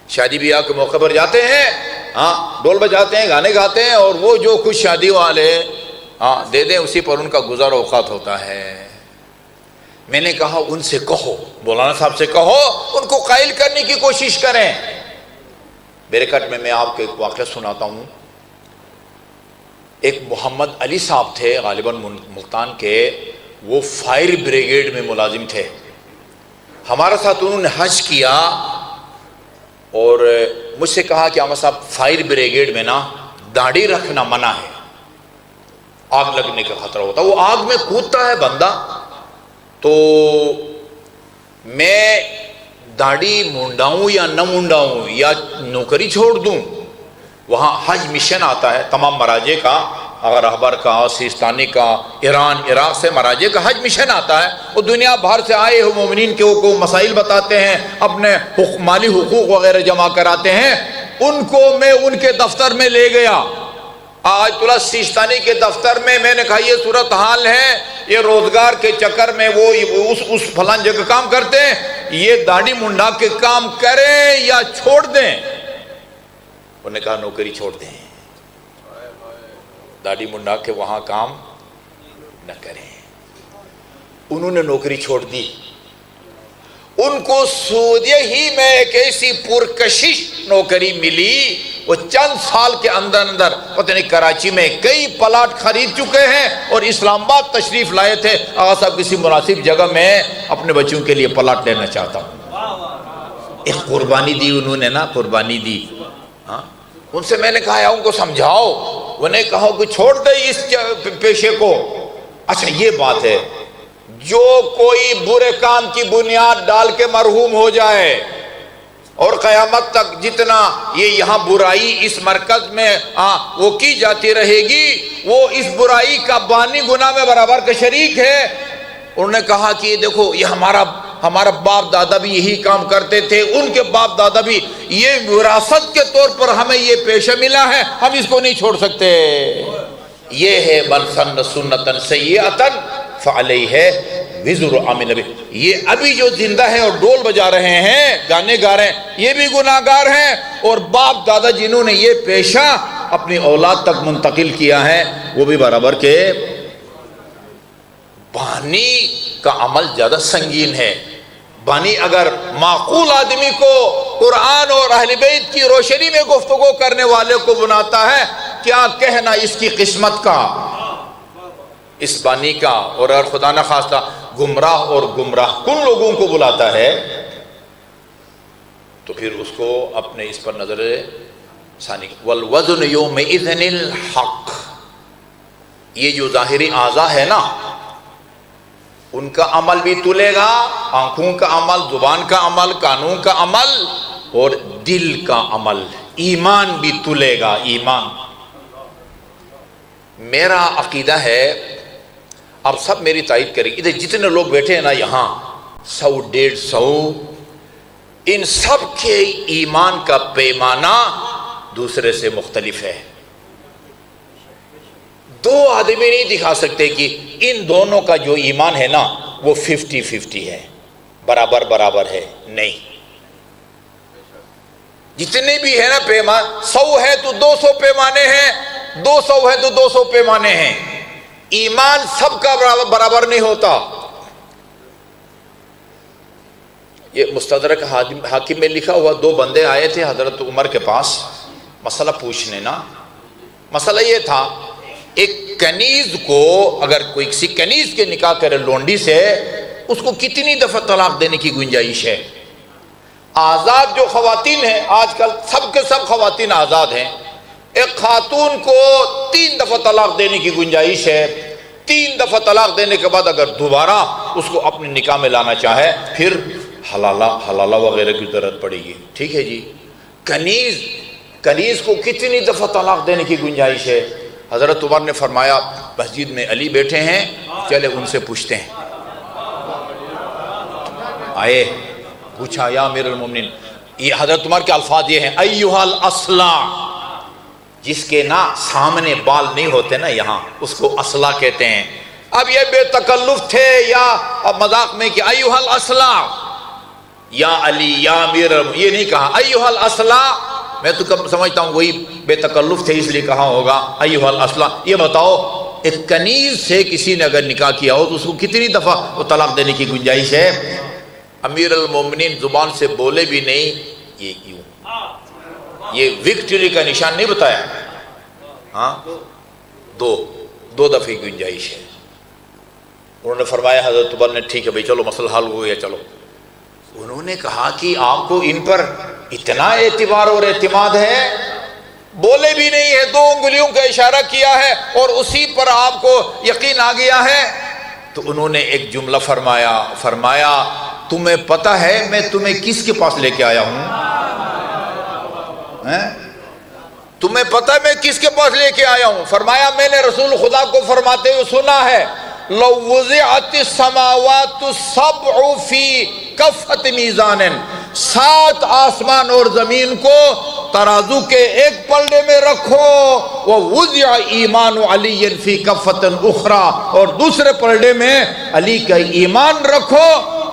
شادی بیاہ کے موقع پر جاتے ہیں، ہاں ڈول بجاتے ہیں، گانے گاتے ہیں، اور وہ جو کچھ شادی والے دے دیں اسی پر ان کا گزار اوقات ہوتا ہے۔ میں نے کہا ان سے کہو، مولانا صاحب سے کہو، ان کو قائل کرنے کی کوشش کریں۔ بیرکٹ میں آپ کو ایک واقعہ سناتا ہوں۔ ایک محمد علی صاحب تھے غالباً ملتان کے، وہ فائر بریگیڈ میں ملازم تھے۔ ہمارے ساتھ انہوں نے حج کیا اور مجھ سے کہا کہ احمد صاحب فائر بریگیڈ میں نا داڑھی رکھنا منع ہے، آگ لگنے کا خطرہ ہوتا ہے۔ وہ آگ میں کودتا ہے بندہ، تو میں داڑھی منڈاؤں یا نہ منڈاؤں یا نوکری چھوڑ دوں؟ وہاں حج مشن آتا ہے تمام مراجع کا، اگر رہبر کا، سیستانی کا، ایران عراق سے مراجع کا حج مشن آتا ہے، وہ دنیا بھر سے آئے ہوئے مومنین کے کو مسائل بتاتے ہیں، اپنے مالی حقوق وغیرہ جمع کراتے ہیں۔ ان کو میں ان کے دفتر میں لے گیا، آیت اللہ سیستانی کے دفتر میں۔ میں نے کہا یہ صورتحال ہے، یہ روزگار کے چکر میں وہ اس فلان جگہ کام کرتے ہیں، یہ داڑھی منڈا کے کام کریں یا چھوڑ دیں؟ انہوں نے کہا نوکری چھوڑ دیں، داڑھی منڈا کے وہاں کام نہ کریں۔ انہوں نے نوکری چھوڑ دی۔ ان کو سعودیہ ہی میں ایک ایسی پرکشش نوکری ملی، وہ چند سال کے اندر پتہ نہیں کراچی میں کئی پلاٹ خرید چکے ہیں اور اسلام آباد تشریف لائے تھے، آغا صاحب کسی مناسب جگہ میں اپنے بچوں کے لیے پلاٹ لینا چاہتا ہوں۔ ایک قربانی دی انہوں نے نا، قربانی دی۔ ان سے میں نے کہا ان کو سمجھاؤ، انہوں نے کہا کہ چھوڑ دے اس پیشے کو۔ اچھا یہ بات ہے، جو کوئی برے کام کی بنیاد ڈال کے مرحوم ہو جائے اور قیامت تک جتنا یہ یہاں برائی اس مرکز میں وہ کی جاتی رہے گی، وہ اس برائی کا بانی گناہ میں برابر کا شریک ہے۔ انہوں نے کہا کہ دیکھو یہ ہمارا باپ دادا بھی یہی کام کرتے تھے، ان کے باپ دادا بھی، یہ وراثت کے طور پر ہمیں یہ پیشہ ملا ہے، ہم اس کو نہیں چھوڑ سکتے۔ یہ ہے من سن سنتا سیئتا فعلیہ وزر عامل بہ۔ یہ ابھی جو زندہ ہے اور ڈول بجا رہے ہیں، گانے گا رہے ہیں، یہ بھی گناہگار ہیں، اور باپ دادا جنہوں نے یہ پیشہ اپنی اولاد تک منتقل کیا ہے وہ بھی برابر کے۔ بانی کا عمل زیادہ سنگین ہے۔ بانی اگر معقول آدمی کو قرآن اور اہل بیت کی روشنی میں گفتگو کرنے والے کو بناتا ہے، کیا کہنا اس کی قسمت کا، اس بانی کا۔ اور اگر خدا نہ خواستہ گمراہ اور گمراہ کن لوگوں کو بلاتا ہے تو پھر اس کو اپنے اس پر نظر ثانی والوزن یومئذ الحق، یہ جو ظاہری اعضاء ہے نا ان کا عمل بھی تلے گا، آنکھوں کا عمل، زبان کا عمل، کانوں کا عمل اور دل کا عمل، ایمان بھی تلے گا، ایمان۔ میرا عقیدہ ہے، اب سب میری تائید کریں گے، ادھر جتنے لوگ بیٹھے ہیں نا یہاں 100 150 ان سب کے ایمان کا پیمانہ دوسرے سے مختلف ہے۔ دو آدمی نہیں دکھا سکتے کہ ان دونوں کا جو ایمان ہے نا وہ 50-50 ہے، برابر برابر ہے، نہیں۔ جتنے بھی ہے نا پیمان، 100 ہے تو 200 پیمانے ہیں، 200 ہے تو 200 پیمانے ہیں، ایمان سب کا برابر نہیں ہوتا۔ یہ مستدرک حاکم میں لکھا ہوا، 2 بندے آئے تھے حضرت عمر کے پاس مسئلہ پوچھنے نا۔ مسئلہ یہ تھا، ایک کنیز کو اگر کوئی کسی کنیز کے نکاح کرے لونڈی سے، اس کو کتنی دفعہ طلاق دینے کی گنجائش ہے؟ آزاد جو خواتین ہیں آج کل سب کے سب خواتین آزاد ہیں، ایک خاتون کو 3 دفعہ طلاق دینے کی گنجائش ہے۔ 3 دفعہ طلاق دینے کے بعد اگر دوبارہ اس کو اپنے نکاح میں لانا چاہے پھر حلالہ وغیرہ کی ضرورت پڑے گی، ٹھیک ہے جی۔ کنیز کو کتنی دفعہ طلاق دینے کی گنجائش ہے؟ حضرت عمر نے فرمایا مسجد میں علی بیٹھے ہیں، چلے ان سے پوچھتے ہیں۔ آئے پوچھا، یا امیر المومنین، یہ حضرت عمر کے الفاظ یہ ہیں، ایھا الاصلع، جس کے نا سامنے بال نہیں ہوتے نا یہاں، اس کو اصلع کہتے ہیں۔ اب یہ بے تکلف تھے یا اب مذاق میں کہ ایھا الاصلع، یا علی یا امیر، یہ نہیں کہا ایھا الاصلع۔ میں تو کب سمجھتا ہوں وہی بے تکلف تھے اس لیے کہا ہوگا ایھا الاصلع۔ یہ بتاؤ ایک کنیز سے کسی نے اگر نکاح کیا ہو تو اس کو کتنی دفعہ وہ طلاق دینے کی گنجائش ہے؟ امیر المومنین زبان سے بولے بھی نہیں، یہ یوں، یہ وکٹری کا نشان نہیں بتایا، ہاں دو دفعہ گنجائش ہے۔ انہوں نے فرمایا حضرت عمر نے ٹھیک ہے بھائی چلو مسئلہ حل ہو گیا چلو۔ انہوں نے کہا کہ آپ کو ان پر اتنا اعتبار اور اعتماد ہے، بولے بھی نہیں ہے، 2 انگلیوں کا اشارہ کیا ہے اور اسی پر آپ کو یقین آ گیا ہے۔ تو انہوں نے ایک جملہ فرمایا تمہیں پتہ ہے میں تمہیں کس کے پاس لے کے آیا ہوں؟ تمہیں پتہ ہے میں کس کے پاس لے کے آیا ہوں؟ فرمایا میں نے رسول خدا کو فرماتے ہوئے سنا ہے، لو وضعت السماوات السبع فی کفۃ میزان، 7 آسمان اور زمین کو ترازو کے ایک پلڑے میں رکھو، ووضع ایمان علی فی کفۃ اخری، اور دوسرے پلڑے میں علی کا ایمان رکھو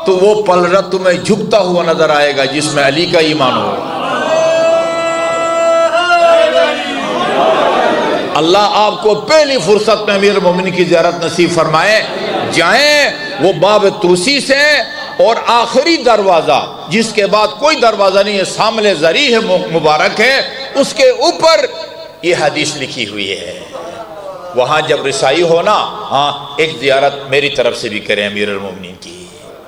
تو وہ پلڑا تمہیں جھکتا ہوا نظر آئے گا جس میں علی کا ایمان ہو۔ اللہ آپ کو پہلی فرصت میں امیر المومنین کی زیارت نصیب فرمائے، جائیں وہ باب توسی سے اور آخری دروازہ جس کے بعد کوئی دروازہ نہیں ہے، سامنے زری ہے مبارک ہے، اس کے اوپر یہ حدیث لکھی ہوئی ہے۔ وہاں جب رسائی ہونا ہاں ایک زیارت میری طرف سے بھی کریں امیر المومنین کی،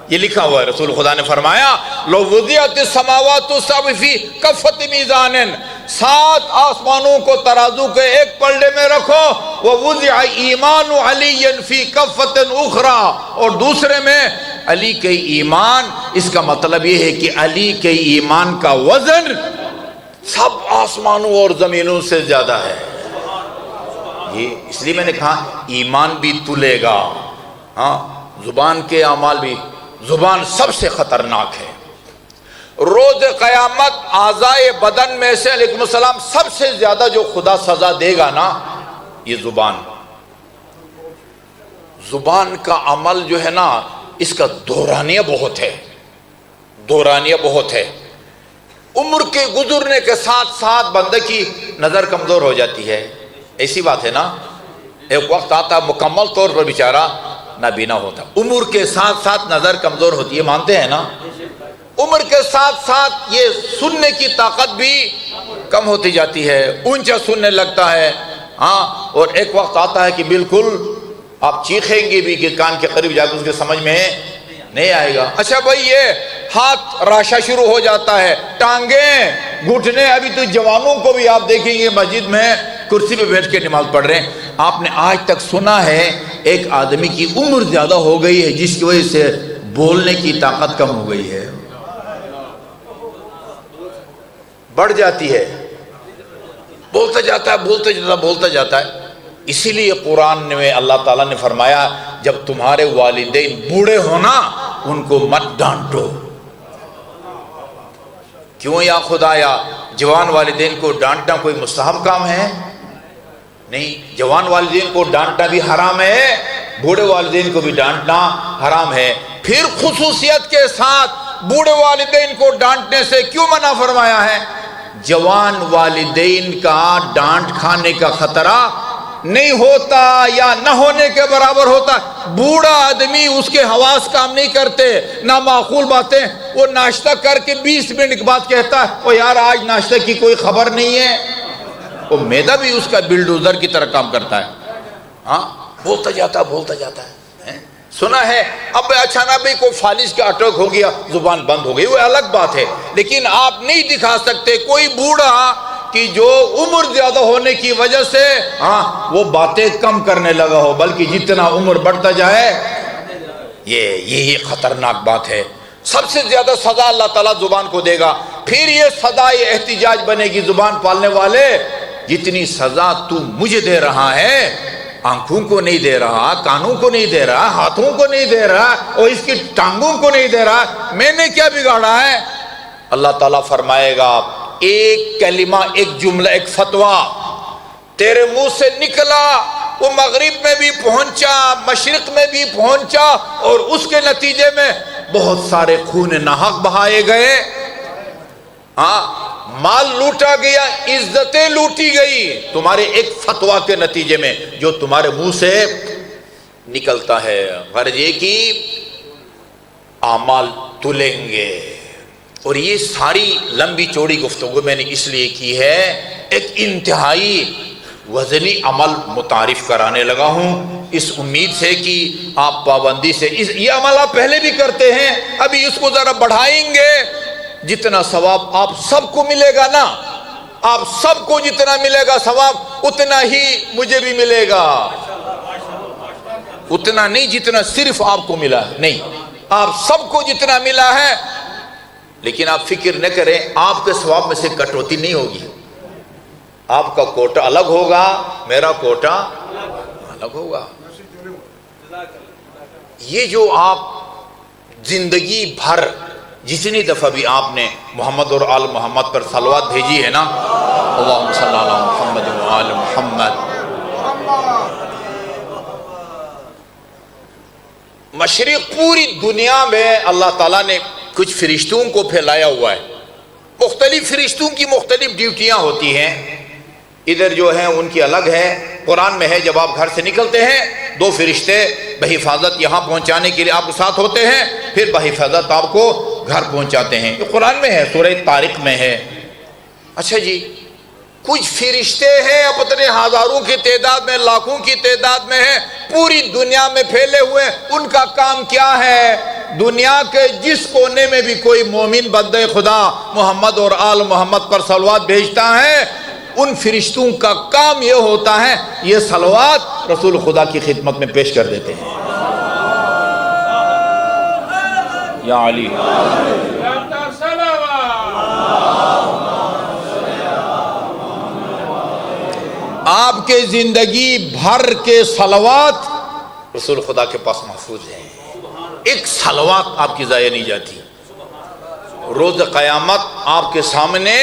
یہ لکھا ہوا ہے۔ رسول خدا نے فرمایا لو وضعت السماوات السبع فی کفۃ میزان، 7 آسمانوں کو ترازو کے ایک پلڑے میں رکھو، ووضع ایمان علی فی کفۃ اخری، اور دوسرے میں علی کے ایمان۔ اس کا مطلب یہ ہے کہ علی کے ایمان کا وزن سب آسمانوں اور زمینوں سے زیادہ ہے۔ یہ اس لیے میں نے کہا ایمان بھی تلے گا، ہاں زبان کے اعمال بھی، زبان سب سے خطرناک ہے۔ روز قیامت اعضائے بدن میں سے علیکم السلام سب سے زیادہ جو خدا سزا دے گا نا یہ زبان کا عمل جو ہے نا اس کا دورانیہ بہت ہے۔ عمر کے گزرنے کے ساتھ ساتھ بندے کی نظر کمزور ہو جاتی ہے، ایسی بات ہے نا۔ ایک وقت آتا مکمل طور پر بیچارہ نابینا ہوتا، عمر کے ساتھ ساتھ نظر کمزور ہوتی ہے، مانتے ہیں نا۔ عمر کے ساتھ ساتھ یہ سننے کی طاقت بھی کم ہوتی جاتی ہے، اونچا سننے لگتا ہے، ہاں۔ اور ایک وقت آتا ہے کہ بالکل آپ چیخیں گے بھی کہ کان کے قریب جا کے اس کے سمجھ میں نہیں آئے گا۔ اچھا بھائی یہ ہاتھ راشا شروع ہو جاتا ہے، ٹانگیں، گھٹنے، ابھی تو جوانوں کو بھی آپ دیکھیں گے مسجد میں کرسی پہ بیٹھ کے نماز پڑھ رہے ہیں۔ آپ نے آج تک سنا ہے ایک آدمی کی عمر زیادہ ہو گئی ہے جس کی وجہ سے بولنے کی طاقت کم ہو گئی ہے، بڑھ جاتی ہے، بولتا جاتا ہے، بولتا جاتا ہے۔ اسی لیے قرآن میں اللہ تعالیٰ نے فرمایا جب تمہارے والدین بوڑھے ہونا ان کو مت ڈانٹو۔ کیوں یا خدایا، جوان والدین کو ڈانٹنا کوئی مستحب کام ہے؟ نہیں، جوان والدین کو ڈانٹنا بھی حرام ہے، بوڑھے والدین کو بھی ڈانٹنا حرام ہے۔ پھر خصوصیت کے ساتھ بوڑھے والدین کو ڈانٹنے سے کیوں منع فرمایا ہے؟ جوان والدین کا ڈانٹ کھانے کا خطرہ نہیں ہوتا یا نہ ہونے کے برابر ہوتا۔ بوڑھا آدمی، اس کے حواس کام نہیں کرتے، نہ معقول باتیں، وہ ناشتہ کر کے 20 منٹ کے بعد کہتا ہے او یار آج ناشتہ کی کوئی خبر نہیں ہے۔ وہ معدہ بھی اس کا بلڈوزر کی طرح کام کرتا ہے، ہاں، بولتا جاتا ہے۔ سنا ہے اب اچانک بھی کوئی فالج کا اٹیک ہو گیا، زبان بند ہو گئی، وہ الگ بات ہے، لیکن آپ نہیں دکھا سکتے کوئی بوڑھا کہ جو عمر زیادہ ہونے کی وجہ سے وہ باتیں کم کرنے لگا ہو، بلکہ جتنا عمر بڑھتا جائے یہ خطرناک بات ہے۔ سب سے زیادہ سزا اللہ تعالیٰ زبان کو دے گا، پھر یہ سزا احتجاج بنے گی زبان پالنے والے، جتنی سزا تو مجھے دے رہا ہے آنکھوں کو نہیں دے رہا، کانوں کو نہیں دے رہا، ہاتھوں کو نہیں دے رہا، اور اس کی ٹانگوں کو نہیں دے رہا، میں نے کیا بگاڑا ہے؟ اللہ تعالیٰ فرمائے گا ایک کلمہ، ایک جملہ، ایک فتویٰ تیرے منہ سے نکلا، وہ مغرب میں بھی پہنچا، مشرق میں بھی پہنچا، اور اس کے نتیجے میں بہت سارے خون ناحق بہائے گئے، مال لوٹا گیا، عزتیں لوٹی گئی تمہارے ایک فتویٰ کے نتیجے میں جو تمہارے منہ سے نکلتا ہے۔ غرض یہ کہ اعمال تلیں گے۔ اور یہ ساری لمبی چوڑی گفتگو میں نے اس لیے کی ہے، ایک انتہائی وزنی عمل متعارف کرانے لگا ہوں، اس امید سے کہ آپ پابندی سے یہ عمل آپ پہلے بھی کرتے ہیں، ابھی اس کو ذرا بڑھائیں گے، جتنا ثواب آپ سب کو ملے گا نا، آپ سب کو جتنا ملے گا ثواب اتنا ہی مجھے بھی ملے گا، اتنا نہیں جتنا صرف آپ کو ملا ہے، نہیں، آپ سب کو جتنا ملا ہے، لیکن آپ فکر نہ کریں آپ کے ثواب میں سے کٹوتی نہیں ہوگی، آپ کا کوٹا الگ ہوگا، میرا کوٹا الگ ہوگا۔ یہ جو آپ زندگی بھر جتنی دفعہ بھی آپ نے محمد اور آل محمد پر صلوات بھیجی ہے نا، اللہم صلی علی محمد و آل محمد، مشرق پوری دنیا میں اللہ تعالیٰ نے کچھ فرشتوں کو پھیلایا ہوا ہے، مختلف فرشتوں کی مختلف ڈیوٹیاں ہوتی ہیں، ادھر جو ہیں ان کی الگ ہے، قرآن میں ہے جب آپ گھر سے نکلتے ہیں 2 فرشتے بحفاظت یہاں پہنچانے کے لیے آپ کے ساتھ ہوتے ہیں، پھر بحفاظت آپ کو گھر پہنچاتے ہیں، یہ قرآن میں ہے، سورہ طارق میں ہے۔ اچھا جی، کچھ فرشتے ہیں اپنے ہزاروں کی تعداد میں، لاکھوں کی تعداد میں ہیں، پوری دنیا میں پھیلے ہوئے، ان کا کام کیا ہے؟ دنیا کے جس کونے میں بھی کوئی مومن بندے خدا محمد اور آل محمد پر صلوات بھیجتا ہے، ان فرشتوں کا کام یہ ہوتا ہے یہ صلوات رسول خدا کی خدمت میں پیش کر دیتے ہیں۔ یا علی، آپ کے زندگی بھر کے صلوات رسول خدا کے پاس محفوظ ہیں، ایک صلوات آپ کی ضائع نہیں جاتی۔ روز قیامت آپ کے سامنے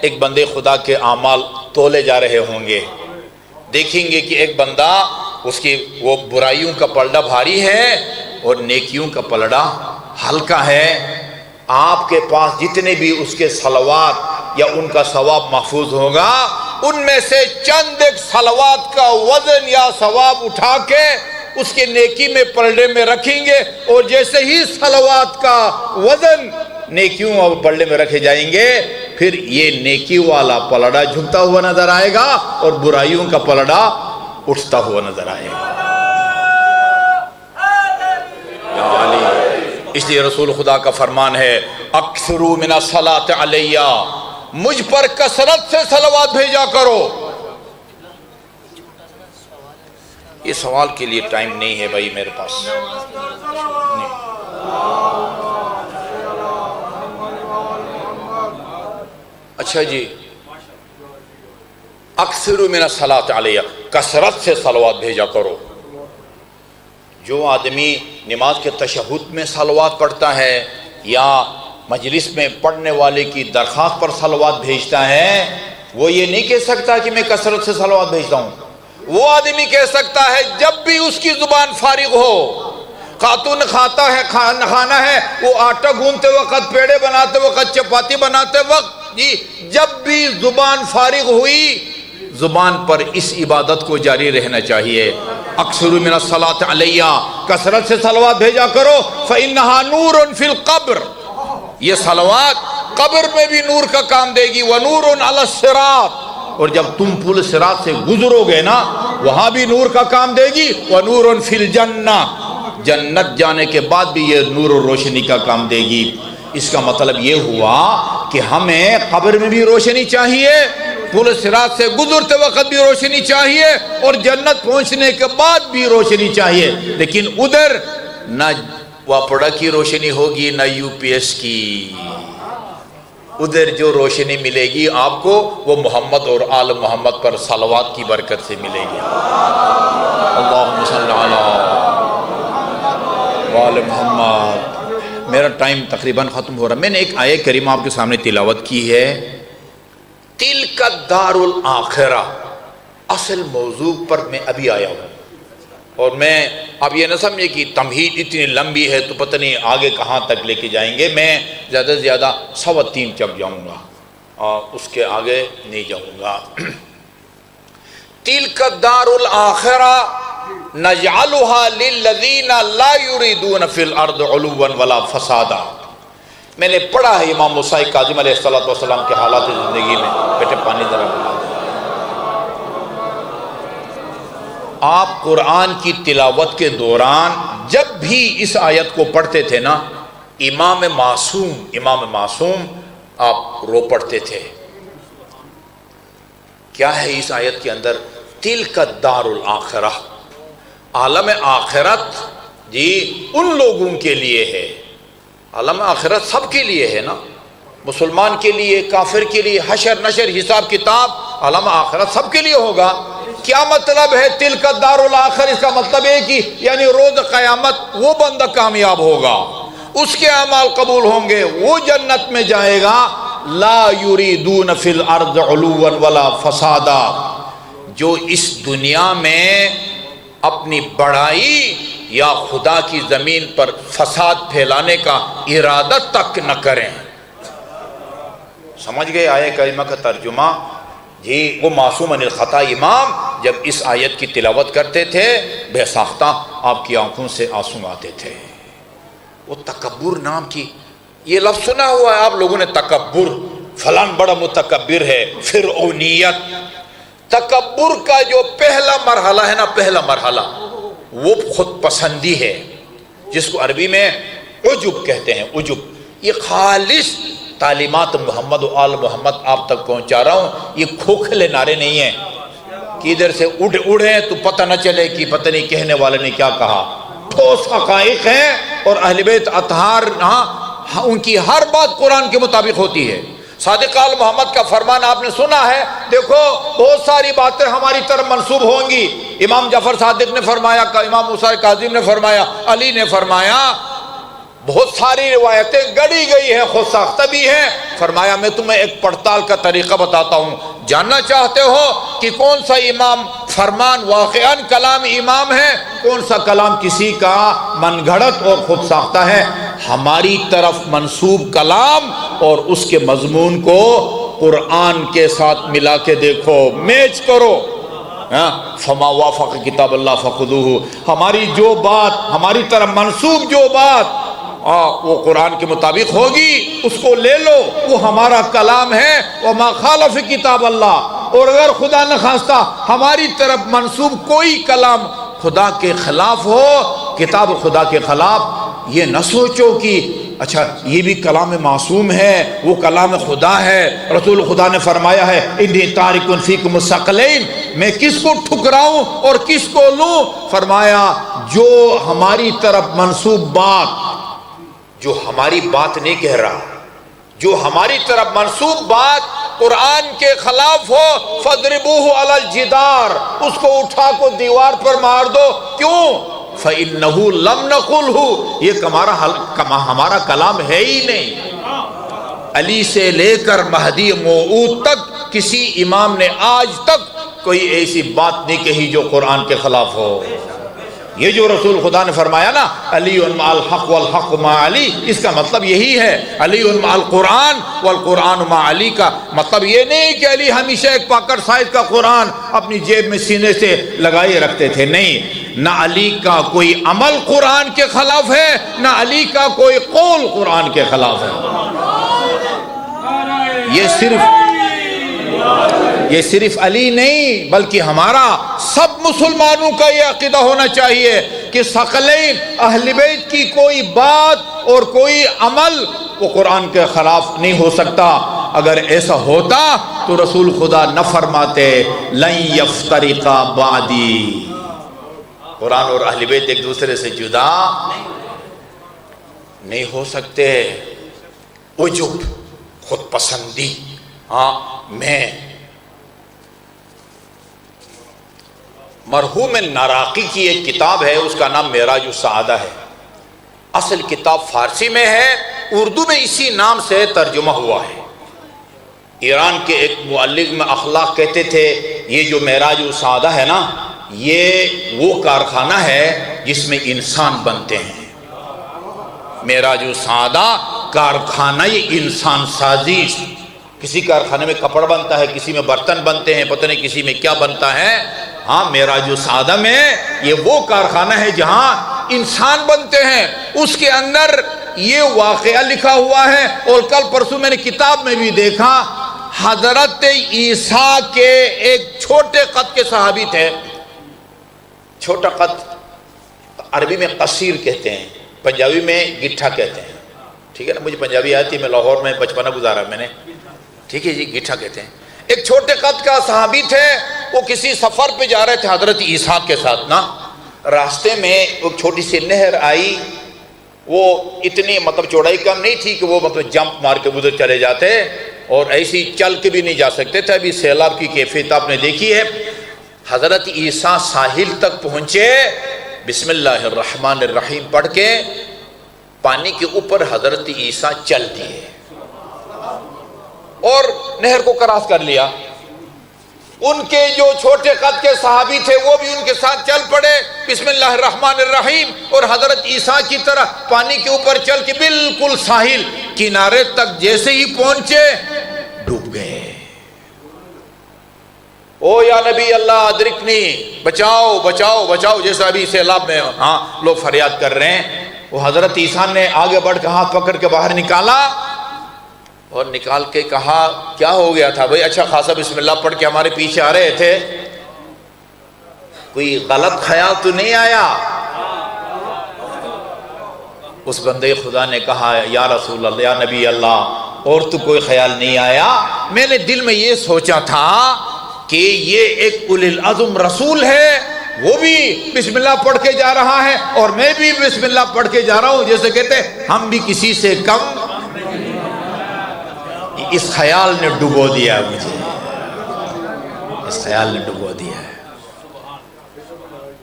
ایک بندے خدا کے اعمال تولے جا رہے ہوں گے، دیکھیں گے کہ ایک بندہ اس کی وہ برائیوں کا پلڑا بھاری ہے اور نیکیوں کا پلڑا ہلکا ہے۔ آپ کے پاس جتنے بھی اس کے صلوات یا ان کا ثواب محفوظ ہوگا، ان میں سے چند ایک صلوات کا وزن یا ثواب اٹھا کے اس کے نیکی میں پلڑے میں رکھیں گے، اور جیسے ہی صلوات کا وزن نیکیوں اور پلڑے میں رکھے جائیں گے، پھر یہ نیکی والا پلڑا جھکتا ہوا نظر آئے گا اور برائیوں کا پلڑا اٹھتا ہوا نظر آئے گا۔ یا علی۔ اس لیے رسول خدا کا فرمان ہے اکثروا من الصلاۃ علیہ، مجھ پر کثرت سے صلوات بھیجا کرو۔ یہ سوال کے لیے ٹائم نہیں ہے بھائی میرے پاس نہیں۔ اچھا جی، اکثروا من الصلاۃ علیہ، کثرت سے صلوات بھیجا کرو۔ جو آدمی نماز کے تشہد میں صلوات پڑھتا ہے یا مجلس میں پڑھنے والے کی درخواست پر صلوات بھیجتا ہے، وہ یہ نہیں کہہ سکتا کہ میں کثرت سے صلوات بھیجتا ہوں۔ وہ آدمی کہہ سکتا ہے جب بھی اس کی زبان فارغ ہو، خاتون کھاتا ہے کھانا ہے، وہ آٹا گوندتے وقت، پیڑے بناتے وقت، چپاتی بناتے وقت، جی جب بھی زبان فارغ ہوئی، زبان پر اس عبادت کو جاری رہنا چاہیے۔ اکثروا من الصلاۃ علیہ، کثرت سے صلوات بھیجا کرو، فإنہا نور فی القبر، یہ صلوات قبر میں بھی نور کا کام دے گی، ونور علی الصراط، اور جب تم پل صراط سے گزرو گے نا وہاں بھی نور کا کام دے گی، ونور فی الجنہ، جنت جانے کے بعد بھی یہ نور و روشنی کا کام دے گی۔ اس کا مطلب یہ ہوا کہ ہمیں قبر میں بھی روشنی چاہیے، پل صراط سے گزرتے وقت بھی روشنی چاہیے، اور جنت پہنچنے کے بعد بھی روشنی چاہیے۔ لیکن ادھر نہ واپڑا کی روشنی ہوگی نہ یو پی ایس کی، ادھر جو روشنی ملے گی آپ کو وہ محمد اور آل محمد پر صلوات کی برکت سے ملے گی۔ اللہم صلی علی وآل محمد۔ میرا ٹائم تقریباً ختم ہو رہا ہے۔ میں نے ایک آیہ کریمہ آپ کے سامنے تلاوت کی ہے، تلک الدار الآخرہ، اصل موضوع پر میں ابھی آیا ہوں، اور میں اب یہ نہ سمجھے کہ تمہید اتنی لمبی ہے تو پتہ نہیں آگے کہاں تک لے کے جائیں گے۔ میں زیادہ سے زیادہ 3:15 چپ جاؤں گا اور اس کے آگے نہیں جاؤں گا۔ تلک الدار الآخرہ نجعلها للذین لا یریدون فی الارض علوا ولا فسادا۔ میں نے پڑھا ہے امام موسیٰ کاظم علیہ السلام کے حالات زندگی میں۔ بیٹے پانی ذرا پلا دیں۔ آپ قرآن کی تلاوت کے دوران جب بھی اس آیت کو پڑھتے تھے نا، امام معصوم آپ رو پڑھتے تھے۔ کیا ہے اس آیت کے اندر؟ تلک الدار الآخرہ، عالم آخرت جی ان لوگوں کے لیے ہے۔ عالم آخرت سب کے لیے ہے نا، مسلمان کے لیے، کافر کے لیے، حشر نشر حساب کتاب، عالم آخرت سب کے لیے ہوگا۔ کیا مطلب ہے تلک الدار الآخر؟ اس کا مطلب ہے کہ یعنی روز قیامت وہ بندہ کامیاب ہوگا، اس کے اعمال قبول ہوں گے، وہ جنت میں جائے گا۔ لا یریدون فی الارض علوا ولا فسادا، جو اس دنیا میں اپنی بڑائی یا خدا کی زمین پر فساد پھیلانے کا ارادہ تک نہ کریں۔ سمجھ گئے آیہ کریمہ کا ترجمہ؟ جی وہ معصوم عن الخطا امام جب اس آیت کی تلاوت کرتے تھے بے ساختہ آپ کی آنکھوں سے آنسو آتے تھے۔ وہ تکبر نام کی، یہ لفظ سنا ہوا ہے آپ لوگوں نے، تکبر، فلان بڑا متکبر ہے، فرعونیت۔ تکبر کا جو پہلا مرحلہ ہے نا، پہلا مرحلہ وہ خود پسندی ہے، جس کو عربی میں عجب کہتے ہیں۔ عجب یہ خالص تعلیمات محمد و آل محمد آپ تک پہنچا رہا ہوں، یہ کھوکھلے نعرے نہیں ہیں کہ ادھر سے اڑیں تو پتہ نہ چلے کہ پتہ نہیں کہنے والے نے کیا کہا۔ ٹھوس حقائق ہیں، اور اہل بیت اطہار ان کی ہر بات قرآن کے مطابق ہوتی ہے۔ صادق آل محمد کا فرمان آپ نے سنا ہے، دیکھو بہت ساری باتیں ہماری طرف منسوب ہوں گی۔ امام جعفر صادق نے فرمایا، امام موسیٰ کاظم نے فرمایا، علی نے فرمایا، بہت ساری روایتیں گڑی گئی ہیں، خود ساختہ بھی ہیں۔ فرمایا میں تمہیں ایک پڑتال کا طریقہ بتاتا ہوں، جاننا چاہتے ہو کہ کون سا امام فرمان واقعاً کلام امام ہے، کون سا کلام کسی کا من گھڑت اور خود ساختہ ہے؟ ہماری طرف منسوب کلام اور اس کے مضمون کو قرآن کے ساتھ ملا کے دیکھو، میچ کرو۔ فما وافق کتاب اللہ فخذوہ، ہماری جو بات ہماری طرف منسوب جو بات وہ قرآن کے مطابق ہوگی اس کو لے لو، وہ ہمارا کلام ہے۔ وما خالف کتاب اللہ، اور اگر خدا نہ خواستہ ہماری طرف منسوب کوئی کلام خدا کے خلاف ہو، کتاب خدا کے خلاف، یہ نہ سوچو کہ اچھا یہ بھی کلام معصوم ہے، وہ کلام خدا ہے، رسول خدا نے فرمایا ہے انی تارک فیکم الثقلین، میں کس کو ٹھکراؤں اور کس کو لوں؟ فرمایا جو ہماری طرف منسوب بات، جو ہماری بات نہیں کہہ رہا، جو ہماری طرف منسوب بات قرآن کے خلاف ہو فَضْرِبُوهُ عَلَى الْجِدَارِ، اس کو اٹھا کو دیوار پر مار دو۔ کیوں؟ فَإِنَّهُ لَمْ نَقُلْهُ، یہ ہمارا کلام ہے ہی نہیں۔ علی سے لے کر مہدی موعود تک کسی امام نے آج تک کوئی ایسی بات نہیں کہی جو قرآن کے خلاف ہو۔ یہ جو رسول خدا نے فرمایا نا علی مع الحق والحق مع علی، اس کا مطلب یہی ہے، علی مع القرآن والقرآن مع علی کا مطلب یہ نہیں کہ علی ہمیشہ ایک پاکٹ سائز کا قرآن اپنی جیب میں سینے سے لگائے رکھتے تھے، نہیں، نہ علی کا کوئی عمل قرآن کے خلاف ہے، نہ علی کا کوئی قول قرآن کے خلاف ہے۔ یہ صرف علی نہیں بلکہ ہمارا سب مسلمانوں کا یہ عقیدہ ہونا چاہیے کہ ثقلین اہل بیت کی کوئی بات اور کوئی عمل وہ قرآن کے خلاف نہیں ہو سکتا۔ اگر ایسا ہوتا تو رسول خدا نہ فرماتے لن یفترقا بعدی، قرآن اور اہل بیت ایک دوسرے سے جدا نہیں ہو سکتے۔ عجب، خود پسندی، میں مرحوم ناراقی کی ایک کتاب ہے، اس کا نام معراج السعادہ ہے، اصل کتاب فارسی میں ہے، اردو میں اسی نام سے ترجمہ ہوا ہے۔ ایران کے ایک مؤلف اخلاق کہتے تھے یہ جو معراج السعادہ ہے نا، یہ وہ کارخانہ ہے جس میں انسان بنتے ہیں۔ معراج السعادہ کارخانہ یہ انسان سازی، کسی کارخانے میں کپڑ بنتا ہے، کسی میں برتن بنتے ہیں، پتہ نہیں کسی میں کیا بنتا ہے۔ ہاں، معراج السعادہ میں یہ وہ کارخانہ ہے جہاں انسان بنتے ہیں، اس کے اندر یہ واقعہ لکھا ہوا ہے۔ اور کل پرسوں میں نے کتاب میں بھی دیکھا، حضرت عیسیٰ کے ایک چھوٹے قد کے صحابی تھے، چھوٹا قد، عربی میں قصیر کہتے ہیں، پنجابی میں گٹھا کہتے ہیں، ٹھیک ہے نا، مجھے پنجابی آئی تھی، میں لاہور میں بچپنا گزارا میں نے، ٹھیک ہے جی، گٹھا کہتے ہیں۔ ایک چھوٹے قد کا صحابی تھے، وہ کسی سفر پہ جا رہے تھے حضرت عیسیٰ کے ساتھ نا، راستے میں ایک چھوٹی سی نہر آئی، وہ اتنی مطلب چوڑائی کم نہیں تھی کہ وہ مطلب جمپ مار کے ادھر چلے جاتے، اور ایسی چل کے بھی نہیں جا سکتے تھے۔ ابھی سیلاب کی کیفیت آپ نے دیکھی ہے۔ حضرت عیسیٰ ساحل تک پہنچے، بسم اللہ الرحمن الرحیم پڑھ کے پانی کے اوپر حضرت عیسیٰ چل دیے اور نہر کو کراس کر لیا۔ ان کے جو چھوٹے قد کے صحابی تھے وہ بھی ان کے ساتھ چل پڑے، بسم اللہ الرحمن الرحیم، اور حضرت عیسیٰ کی طرح پانی کے اوپر چل کے بالکل ساحل کنارے تک جیسے ہی پہنچے ڈوب گئے۔ او یا نبی اللہ ادرکنی، بچاؤ بچاؤ بچاؤ، جیسا ابھی سیلاب میں لوگ فریاد کر رہے ہیں۔ وہ حضرت عیسیٰ نے آگے بڑھ کے ہاتھ پکڑ کے باہر نکالا اور نکال کے کہا کیا ہو گیا تھا بھائی؟ اچھا خاصا بسم اللہ پڑھ کے ہمارے پیچھے آ رہے تھے، کوئی غلط خیال تو نہیں آیا؟ اس بندے خدا نے کہا یا رسول اللہ، یا نبی اللہ، اور تو کوئی خیال نہیں آیا؟ میں نے دل میں یہ سوچا تھا کہ یہ ایک اولی العزم رسول ہے، وہ بھی بسم اللہ پڑھ کے جا رہا ہے اور میں بھی بسم اللہ پڑھ کے جا رہا ہوں، جیسے کہتے ہم بھی کسی سے کم۔ اس خیال نے ڈبو دیا مجھے، اس خیال نے ڈبو دیا ہے۔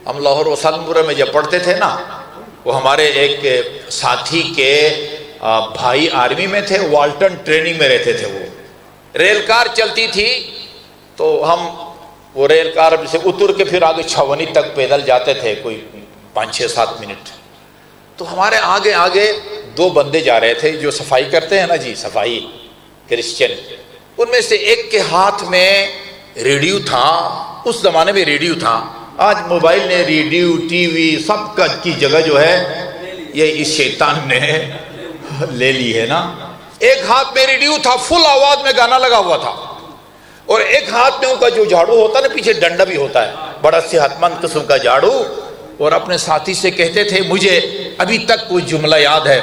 ہم لاہور و سالمپورہ میں جب پڑھتے تھے نا، وہ ہمارے ایک ساتھی کے بھائی آرمی میں تھے، والٹن ٹریننگ میں رہتے تھے، وہ ریل کار چلتی تھی تو ہم وہ ریل کار سے اتر کے پھر آگے چھاونی تک پیدل جاتے تھے، کوئی 5-6-7 منٹ۔ تو ہمارے آگے آگے 2 بندے جا رہے تھے جو صفائی کرتے ہیں نا جی، صفائی کرسچن، ان میں سے ایک کے ہاتھ میں ریڈیو تھا، اس زمانے میں ریڈیو تھا، آج موبائل نے ریڈیو ٹی وی سب کا کی جگہ جو ہے یہ اس شیطان نے لے لی ہے نا۔ ایک ہاتھ میں ریڈیو تھا، فل آواز میں گانا لگا ہوا تھا، اور ایک ہاتھ میں ان کا جو جھاڑو ہوتا ہے نا، پیچھے ڈنڈا بھی ہوتا ہے، بڑا صحت مند قسم کا جھاڑو، اور اپنے ساتھی سے کہتے تھے مجھے ابھی تک کوئی جملہ یاد ہے،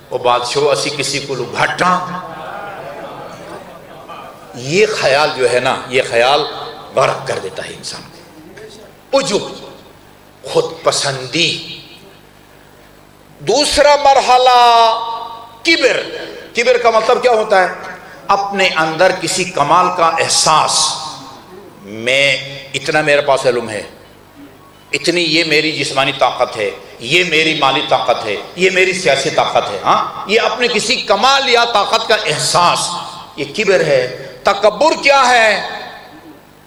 وہ بادشاہ اسی کسی کو گھٹا. یہ خیال جو ہے نا، یہ خیال غرق کر دیتا ہے انسان کو. عجب، خود پسندی. دوسرا مرحلہ کبر. کبر کا مطلب کیا ہوتا ہے؟ اپنے اندر کسی کمال کا احساس. میں اتنا میرے پاس علم ہے، اتنی یہ میری جسمانی طاقت ہے، یہ میری مالی طاقت ہے، یہ میری سیاسی طاقت ہے. ہاں، یہ اپنے کسی کمال یا طاقت کا احساس، یہ کبر ہے. تکبر کیا ہے؟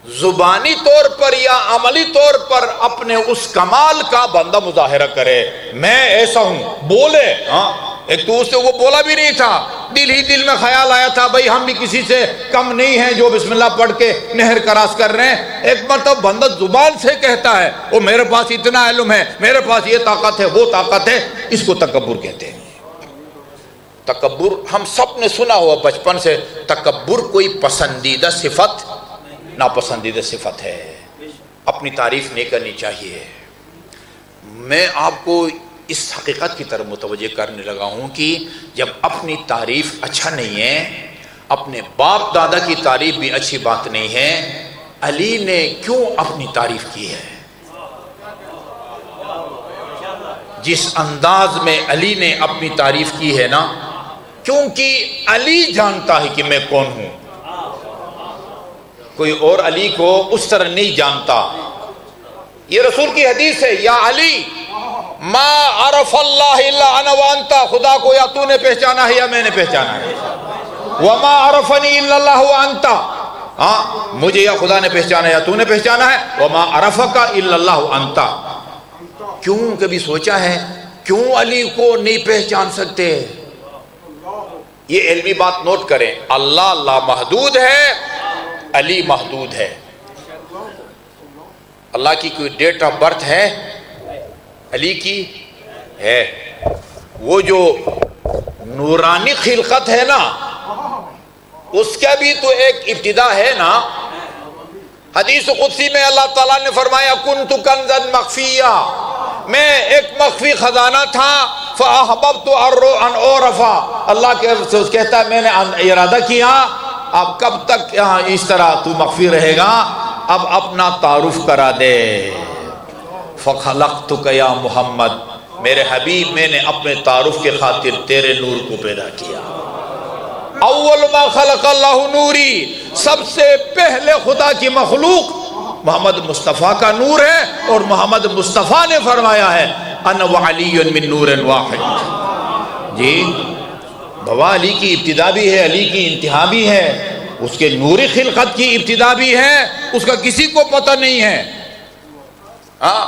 زبانی طور پر یا عملی طور پر اپنے اس کمال کا بندہ مظاہرہ کرے. میں ایسا ہوں، بولے. ہاں، ایک تو اس سے وہ بولا بھی نہیں تھا، دل ہی دل میں خیال آیا تھا بھئی ہم بھی کسی سے کم نہیں ہیں جو بسم اللہ پڑھ کے نہر کراس کر رہے ہیں. ایک مرتبہ بندہ زبان سے کہتا ہے وہ میرے پاس اتنا علم ہے، میرے پاس یہ طاقت ہے، وہ طاقت ہے. اس کو تکبر کہتے ہیں. تکبر ہم سب نے سنا ہوا بچپن سے. تکبر کوئی پسندیدہ صفت، ناپسندیدہ صفت ہے. اپنی تعریف نہیں کرنی چاہیے. میں آپ کو اس حقیقت کی طرف متوجہ کرنے لگا ہوں کہ جب اپنی تعریف اچھا نہیں ہے، اپنے باپ دادا کی تعریف بھی اچھی بات نہیں ہے. علی نے کیوں اپنی تعریف کی ہے؟ جس انداز میں علی نے اپنی تعریف کی ہے نا، کیونکہ علی جانتا ہے کہ میں کون ہوں. کوئی اور علی کو اس طرح نہیں جانتا. یہ رسول کی حدیث ہے، یا علی ما عرف اللہ الا انا وانتا. خدا کو یا تو نے پہچانا ہے یا میں نے پہچانا ہے. وما عرفنی الا اللہ وانتا. ہاں، مجھے یا خدا نے پہچانا ہے یا تو نے پہچانا ہے. وما عرفک الا اللہ وانتا. کیوں کبھی سوچا ہے کیوں علی کو نہیں پہچان سکتے؟ یہ علمی بات نوٹ کریں. اللہ لامحدود ہے، علی محدود ہے. اللہ کی کوئی ڈیٹ آف برتھ ہے؟ علی کی ہے. وہ جو نورانی خلقت ہے نا، اس کا بھی تو ایک ابتدا ہے نا. حدیث قدسی میں اللہ تعالیٰ نے فرمایا کنت کنزا مخفیا، میں ایک مخفی خزانہ تھا. فاحببت ان اعرف. اللہ کہتا ہے میں نے ارادہ کیا اب کب تک اس طرح تو مخفی رہے گا، اب اپنا تعارف کرا دے. فخلقتک یا محمد، میرے حبیب میں نے اپنے تعارف کے خاطر تیرے نور کو پیدا کیا. اول ما خلق اللہ نوری، سب سے پہلے خدا کی مخلوق محمد مصطفیٰ کا نور ہے. اور محمد مصطفیٰ نے فرمایا ہے انا وعلی من نور واحد. جی بابا، علی کی ابتدا بھی ہے، علی کی انتہا بھی ہے، اس کے نوری خلقت کی ابتدا بھی ہے، اس کا کسی کو پتہ نہیں ہے. ہاں،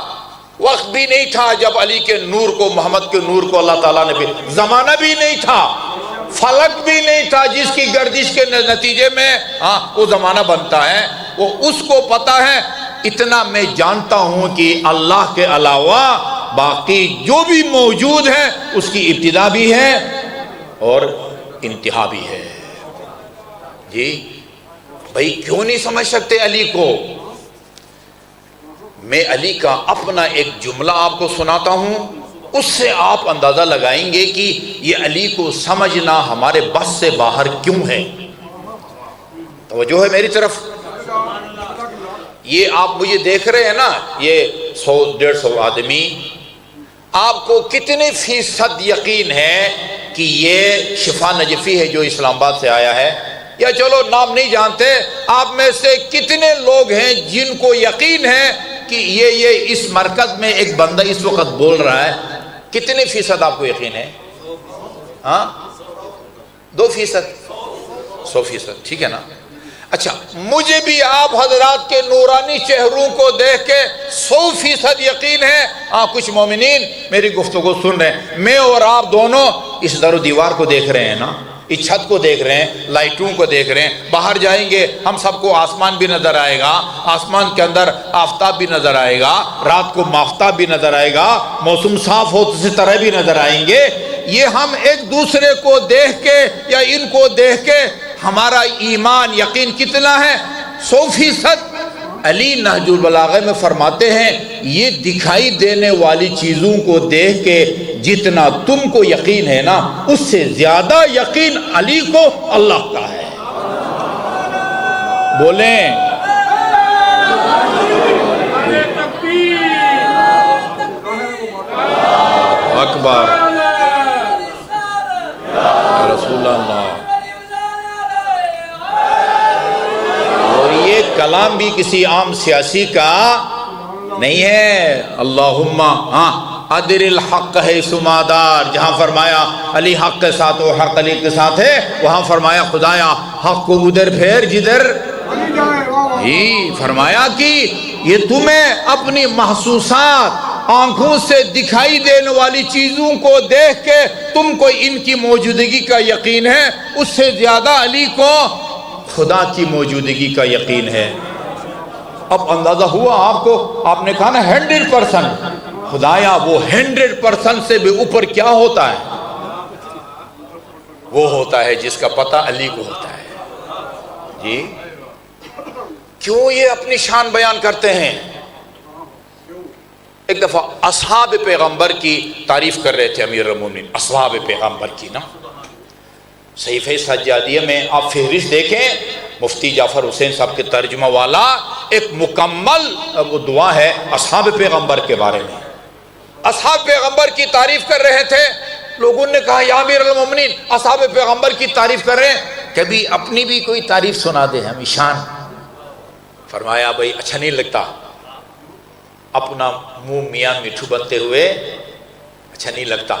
وقت بھی نہیں تھا جب علی کے نور کو، محمد کے نور کو اللہ تعالیٰ نے بھی، زمانہ بھی نہیں تھا، فلک بھی نہیں تھا جس کی گردش کے نتیجے میں وہ زمانہ بنتا ہے. وہ اس کو پتا ہے. اتنا میں جانتا ہوں کہ اللہ کے علاوہ باقی جو بھی موجود ہے اس کی ابتدا بھی ہے اور انتہا بھی ہے. جی بھائی، کیوں نہیں سمجھ سکتے علی کو؟ میں علی کا اپنا ایک جملہ آپ کو سناتا ہوں، اس سے آپ اندازہ لگائیں گے کہ یہ علی کو سمجھنا ہمارے بس سے باہر کیوں ہے. توجہ ہے میری طرف. یہ آپ مجھے دیکھ رہے ہیں نا، یہ 100-150 آدمی، آپ کو کتنے فیصد یقین ہے کہ یہ شفا نجفی ہے جو اسلام آباد سے آیا ہے؟ یا چلو نام نہیں جانتے، آپ میں سے کتنے لوگ ہیں جن کو یقین ہے کہ یہ اس مرکز میں ایک بندہ اس وقت بول رہا ہے؟ کتنے فیصد آپ کو یقین ہے؟ ہاں، 2%، 100%. ٹھیک ہے نا؟ اچھا، مجھے بھی آپ حضرات کے نورانی چہروں کو دیکھ کے 100% یقین ہے. کچھ مومنین میری گفتگو سن رہے ہیں. میں اور آپ دونوں اس در و دیوار کو دیکھ رہے ہیں نا، اس چھت کو دیکھ رہے ہیں، لائٹوں کو دیکھ رہے ہیں. باہر جائیں گے ہم سب کو آسمان بھی نظر آئے گا، آسمان کے اندر آفتاب بھی نظر آئے گا، رات کو مافتاب بھی نظر آئے گا، موسم صاف ہو تو ستارے بھی نظر آئیں گے. یہ ہم ایک دوسرے کو دیکھ کے یا ان کو دیکھ کے ہمارا ایمان یقین کتنا ہے؟ 100%. علی نہج البلاغہ میں فرماتے ہیں یہ دکھائی دینے والی چیزوں کو دیکھ کے جتنا تم کو یقین ہے نا اس سے زیادہ یقین علی کو اللہ کا ہے. بولیں اکبر رسول اللہ. اور یہ کلام بھی کسی عام سیاسی کا نہیں ہے. اللہم ادر الحق ہے سمادار، جہاں فرمایا علی حق کے ساتھ وہ حق علی کے ساتھ ہے، وہاں فرمایا خدایا حق کو ادھر پھیر جدھر ہی. فرمایا کہ یہ تمہیں اپنی محسوسات آنکھوں سے دکھائی دینے والی چیزوں کو دیکھ کے تم کو ان کی موجودگی کا یقین ہے، اس سے زیادہ علی کو خدا کی موجودگی کا یقین ہے. اب اندازہ ہوا آپ کو، آپ نے کہا نا 100%. خدایا وہ 100% سے بھی اوپر کیا ہوتا ہے؟ وہ ہوتا ہے جس کا پتہ علی کو ہوتا ہے. جی کیوں یہ اپنی شان بیان کرتے ہیں؟ ایک دفعہ اصحاب پیغمبر کی تعریف کر رہے تھے امیر المومنین، اصحاب پیغمبر کی نا. صحیفہ سجادیہ میں آپ فہرست دیکھیں، مفتی جعفر حسین صاحب کے ترجمہ والا ایک مکمل وہ دعا ہے اصحاب پیغمبر کے بارے میں. اصحاب پیغمبر کی تعریف کر رہے تھے. لوگوں نے کہا یا امیر المومنین اصحاب پیغمبر کی تعریف کر رہے ہیں، کبھی اپنی بھی کوئی تعریف سنا دے ہمیں شان. فرمایا بھائی اچھا نہیں لگتا، اپنا منہ میاں میٹھو بنتے ہوئے اچھا نہیں لگتا.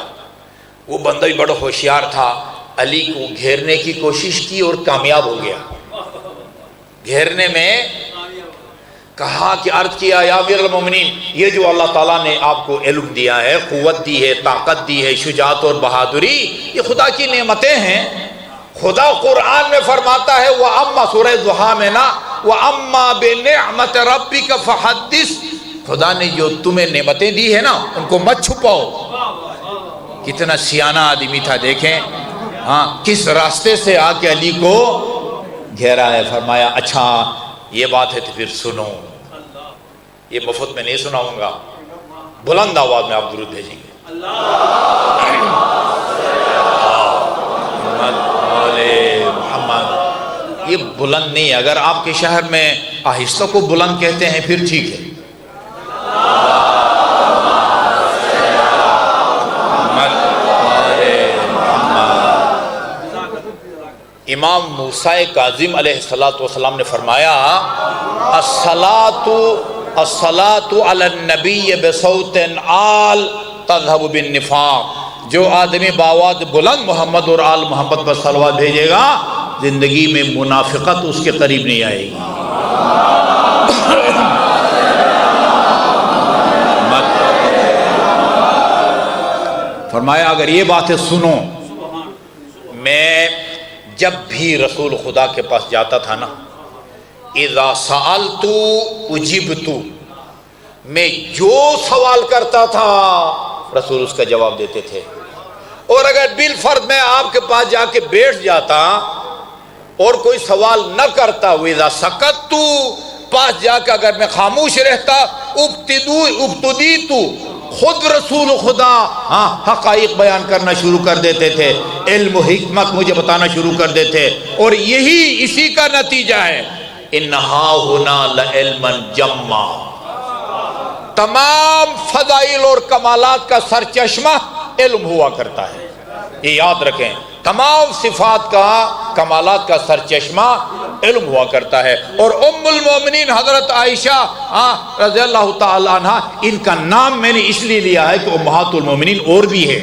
وہ بندہ بھی بڑا ہوشیار تھا، علی کو گھیرنے کی کوشش کی اور کامیاب ہو گیا. گھیرنے میں کہا کہ عرض کیا یا امیر المومنین یہ جو اللہ تعالیٰ نے آپ کو علم دیا ہے، قوت دی ہے، طاقت دی ہے، شجاعت اور بہادری، یہ خدا کی نعمتیں ہیں. خدا قرآن میں فرماتا ہے وَأَمَّا سورہ ضحیٰ میں نا وَأَمَّا بِنِعْمَةِ رَبِّكَ فَحَدِّثْ. خدا نے جو تمہیں نعمتیں دی ہے نا ان کو مت چھپاؤ. کتنا سیانہ آدمی تھا دیکھیں، ہاں کس راستے سے آ کے علی کو گھیرا ہے. فرمایا اچھا یہ بات ہے تو پھر سنو. یہ مفت میں نہیں سناؤں گا، بلند آواز میں آپ درود بھیجیں گے. محمد یہ بلند نہیں، اگر آپ کے شہر میں آہستہ کو بلند کہتے ہیں پھر ٹھیک ہے. امام موسیٰ کاظم علیہ السلام نے فرمایا الصلاۃ علی النبی بصوت عال تذهب بالنفاق. جو آدمی بآواز بلند محمد اور آل محمد پر صلوات بھیجے گا زندگی میں منافقت اس کے قریب نہیں آئے گی. فرمایا اگر یہ باتیں سنو، میں جب بھی رسول خدا کے پاس جاتا تھا نا اذا سألت اجبت، میں جو سوال کرتا تھا رسول اس کا جواب دیتے تھے. اور اگر بالفرض میں آپ کے پاس جا کے بیٹھ جاتا اور کوئی سوال نہ کرتا، اذا سکت، پاس جا کے اگر میں خاموش رہتا، ابتدیت، خود رسول خدا حقائق بیان کرنا شروع کر دیتے تھے، علم و حکمت مجھے بتانا شروع کر دیتے. اور یہی اسی کا نتیجہ ہے انہا ہونا لعلما جما. تمام فضائل اور کمالات کا سرچشمہ علم ہوا کرتا ہے، یہ یاد رکھیں. تمام صفات کا کمالات کا سرچشمہ علم ہوا کرتا ہے. اور ام المومنین حضرت عائشہ رضی اللہ تعالی عنہ، ان کا نام میں نے اس لیے لیا ہے کہ امہات المومنین اور بھی ہے،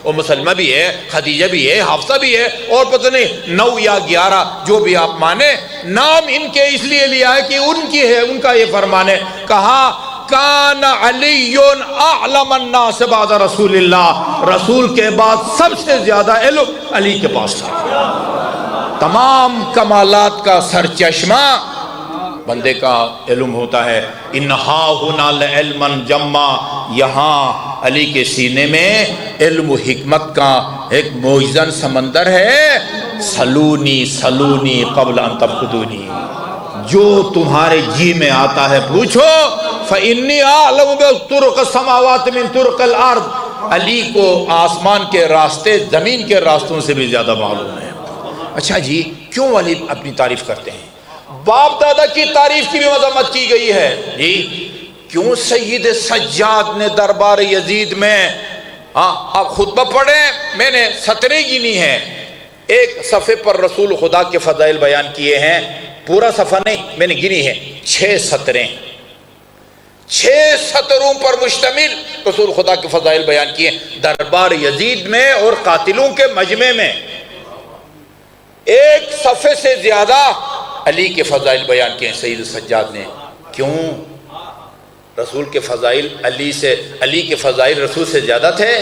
ام سلمہ بھی ہے، خدیجہ بھی ہے، حفصہ بھی ہے، اور پتہ نہیں 9 یا 11 جو بھی آپ مانے. نام ان کے اس لیے لیا ہے کہ ان کی ہے، ان کا یہ فرمان ہے. کہا کان علی اعلم الناس بعد رسول اللہ، رسول کے بعد سب سے زیادہ علم علی کے پاس تھا. تمام کمالات کا سرچشمہ بندے کا علم ہوتا ہے. انہا ہونا لعلما جما، یہاں علی کے سینے میں علم و حکمت کا ایک موجزن سمندر ہے. سلونی سلونی قبل ان تفقدونی، جو تمہارے جی میں آتا ہے پوچھو، فإنی أعلم بطرق السماوات من طرق الأرض، علی کو آسمان کے راستے زمین کے راستوں سے بھی زیادہ معلوم ہے۔ اچھا جی، کیوں علی اپنی تعریف کرتے ہیں؟ باپ دادا کی تعریف کی بھی مذمت کی گئی ہے جی، کیوں سید سجاد نے دربار یزید میں، آپ خطبہ پڑھیں، میں نے سطریں گنی ہیں، ایک صفحے پر رسول خدا کے فضائل بیان کیے ہیں، پورا صفحہ نہیں، میں نے گنی ہے 6 سطریں، 6 سطروں پر مشتمل رسول خدا کے فضائل بیان کیے دربار یزید میں اور قاتلوں کے مجمع میں۔ ایک صفحے سے زیادہ علی کے فضائل بیان کیے ہیں سید سجاد نے۔ کیوں؟ رسول کے فضائل علی کے فضائل رسول سے زیادہ تھے؟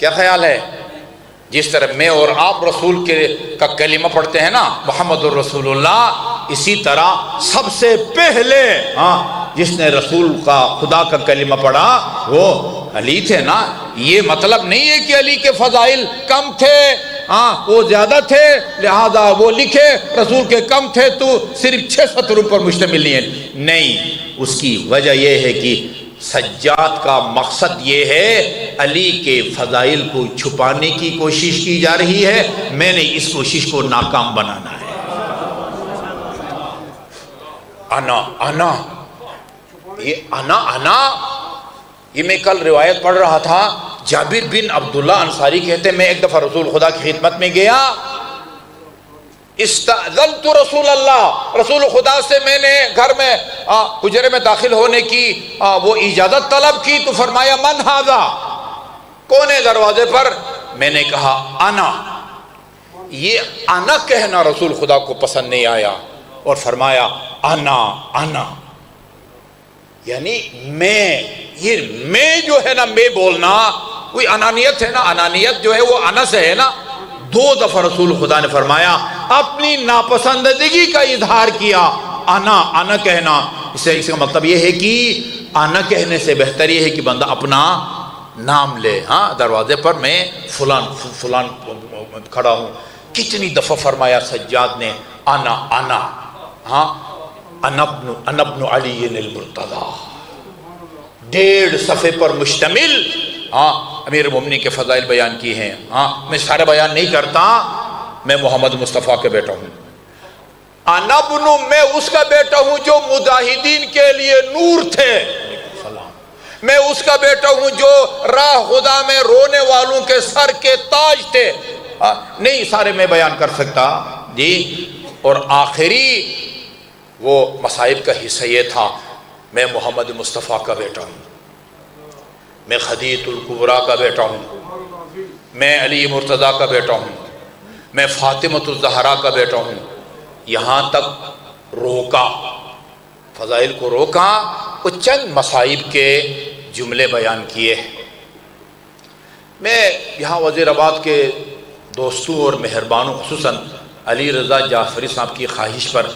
کیا خیال ہے؟ جس طرح میں اور آپ رسول کا کلمہ پڑھتے ہیں نا، محمد الرسول اللہ، اسی طرح سب سے پہلے جس نے رسول کا خدا کا کلمہ پڑھا وہ علی تھے نا۔ یہ مطلب نہیں ہے کہ علی کے فضائل کم تھے، وہ زیادہ تھے لہذا وہ لکھے، رسول کے کم تھے تو صرف 6 سطروں پر مشتمل نہیں۔ اس کی وجہ یہ ہے کہ سجاد کا مقصد یہ ہے علی کے فضائل کو چھپانے کی کوشش کی جا رہی ہے، میں نے اس کوشش کو ناکام بنانا ہے۔ انا یہ میں کل روایت پڑھ رہا تھا، جابر بن عبداللہ انصاری کہتے ہیں میں ایک دفعہ رسول خدا کی خدمت میں گیا، استأذنت رسول اللہ، رسول خدا سے میں نے گھر میں حجرے میں داخل ہونے کی وہ اجازت طلب کی، تو فرمایا من ھذا، کون ہے دروازے پر؟ میں نے کہا انا۔ یہ انا کہنا رسول خدا کو پسند نہیں آیا اور فرمایا انا، یعنی میں جو ہے نا، میں بولنا کوئی انانیت ہے نا، انانیت جو ہے وہ انا سے ہے نا۔ 2 دفعہ رسول خدا نے فرمایا، اپنی ناپسندگی کا اظہار کیا، انا کہنا۔ اس کا مطلب یہ ہے کہ انا کہنے سے بہتر یہ ہے کہ بندہ اپنا نام لے، دروازے پر میں فلان کھڑا ہوں۔ کتنی دفعہ فرمایا سجاد نے انا ابن علی المرتضی، 1.5 صفحے پر مشتمل امیر المومنین کے فضائل بیان کی ہیں۔ میں سارے بیان نہیں کرتا، میں محمد مصطفیٰ کے بیٹا ہوں، انا ابن، میں اس کا بیٹا ہوں جو مجاہدین کے لیے نور تھے، میں اس کا بیٹا ہوں جو راہ خدا میں رونے والوں کے سر کے تاج تھے۔ نہیں سارے میں بیان کر سکتا جی۔ اور آخری وہ مصائب کا حصہ یہ تھا، میں محمد مصطفیٰ کا بیٹا ہوں، میں خدیجۃ الکبریٰ کا بیٹا ہوں، میں علی مرتضیٰ کا بیٹا ہوں، میں فاطمۃ الزہرا کا بیٹا ہوں۔ یہاں تک روکا، فضائل کو روکا، وہ چند مصائب کے جملے بیان کیے۔ میں یہاں وزیر آباد کے دوستوں اور مہربانوں خصوصاً علی رضا جعفری صاحب کی خواہش پر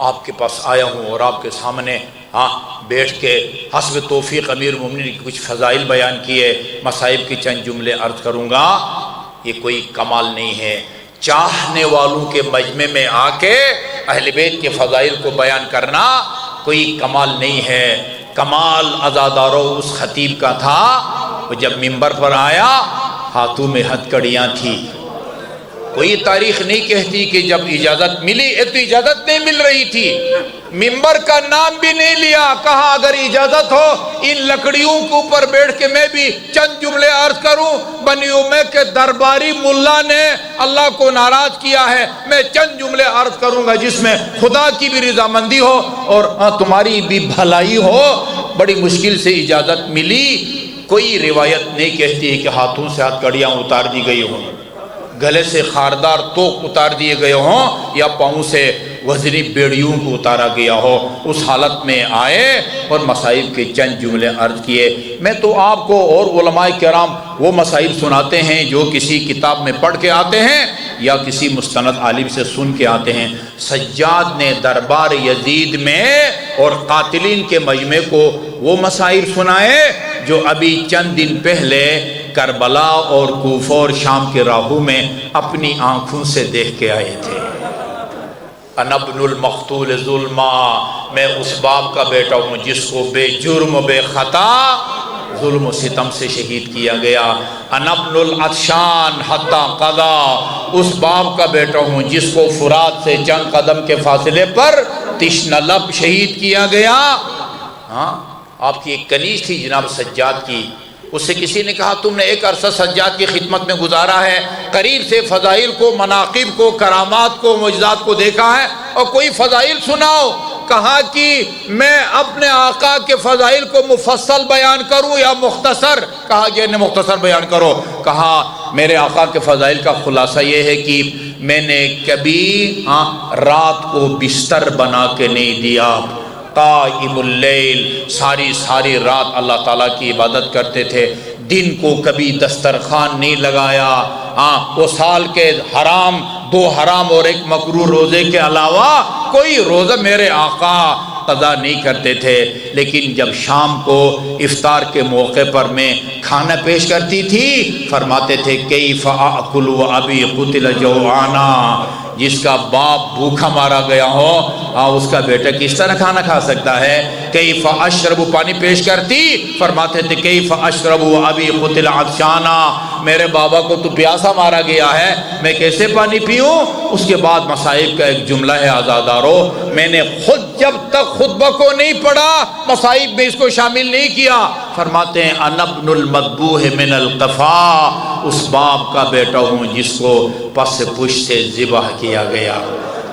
آپ کے پاس آیا ہوں اور آپ کے سامنے بیٹھ کے حسب توفیق امیر المومنین کے کچھ فضائل بیان کیے، مصائب کے چند جملے عرض کروں گا۔ یہ کوئی کمال نہیں ہے، چاہنے والوں کے مجمع میں آ کے اہل بیت کے فضائل کو بیان کرنا کوئی کمال نہیں ہے۔ کمال عزادارو اس خطیب کا تھا، وہ جب منبر پر آیا ہاتھوں میں ہتھ کڑیاں تھی۔ کوئی تاریخ نہیں کہتی کہ جب اجازت ملی، ایک تو اجازت نہیں مل رہی تھی، منبر کا نام بھی نہیں لیا، کہا اگر اجازت ہو ان لکڑیوں کے اوپر بیٹھ کے میں بھی چند جملے عرض کروں، بنی امیہ کے درباری ملا نے اللہ کو ناراض کیا ہے، میں چند جملے عرض کروں گا جس میں خدا کی بھی رضامندی ہو اور تمہاری بھی بھلائی ہو۔ بڑی مشکل سے اجازت ملی۔ کوئی روایت نہیں کہتی ہے کہ ہاتھوں سے ہاتھ کڑیاں اتار دی گئی ہوں، گلے سے خاردار توق اتار دیے گئے ہوں، یا پاؤں سے وزنی بیڑیوں کو اتارا گیا ہو۔ اس حالت میں آئے اور مصائب کے چند جملے عرض کیے۔ میں تو آپ کو اور علماء کرام وہ مصائب سناتے ہیں جو کسی کتاب میں پڑھ کے آتے ہیں یا کسی مستند عالم سے سن کے آتے ہیں۔ سجاد نے دربار یزید میں اور قاتلین کے مجمع کو وہ مصائب سنائے جو ابھی چند دن پہلے کربلا اور کوفہ اور شام کے راہوں میں اپنی آنکھوں سے دیکھ کے آئے تھے۔ انا ابن المقتول ظلما، میں اس باپ کا بیٹا ہوں جس کو بے جرم و بے خطا ظلم و ستم سے شہید کیا گیا۔ انا ابن العطشان حتی قضا، اس باپ کا بیٹا ہوں جس کو فرات سے چند قدم کے فاصلے پر تشنہ لب شہید کیا گیا۔ ہاں، آپ کی ایک کنیز تھی جناب سجاد کی، اس سے کسی نے کہا تم نے ایک عرصہ سجاد کی خدمت میں گزارا ہے، قریب سے فضائل کو، مناقب کو، کرامات کو، معجزات کو دیکھا ہے، اور کوئی فضائل سناؤ۔ کہا کہ میں اپنے آقا کے فضائل کو مفصل بیان کروں یا مختصر؟ کہا کہ انہیں مختصر بیان کرو۔ کہا میرے آقا کے فضائل کا خلاصہ یہ ہے کہ میں نے کبھی رات کو بستر بنا کے نہیں دیا، قائم اللیل، ساری رات اللہ تعالیٰ کی عبادت کرتے تھے، دن کو کبھی دسترخوان نہیں لگایا۔ وہ سال کے حرام، 2 حرام اور 1 مکروہ روزے کے علاوہ کوئی روزہ میرے آقا قضا نہیں کرتے تھے۔ لیکن جب شام کو افطار کے موقع پر میں کھانا پیش کرتی تھی، فرماتے تھے کیف آکل و ابی قتل جوعانا، جس کا باپ بھوکا مارا گیا ہو اس کا بیٹا کس طرح کھانا کھا سکتا ہے؟ کیف اشرب، پانی پیش کرتی، فرماتے تھے کیف اشرب ابی قتل عطشانا، میرے بابا کو تو پیاسا مارا گیا ہے، میں کیسے پانی پیوں؟ اس کے بعد مصائب کا ایک جملہ ہے آزادارو، میں نے خود جب تک خطبہ کو نہیں پڑھا مصائب میں اس کو شامل نہیں کیا۔ فرماتے ہیں انا ابن المذبوح من القفا، اس باپ کا بیٹا ہوں جس کو پس پشت سے ذبح کیا گیا،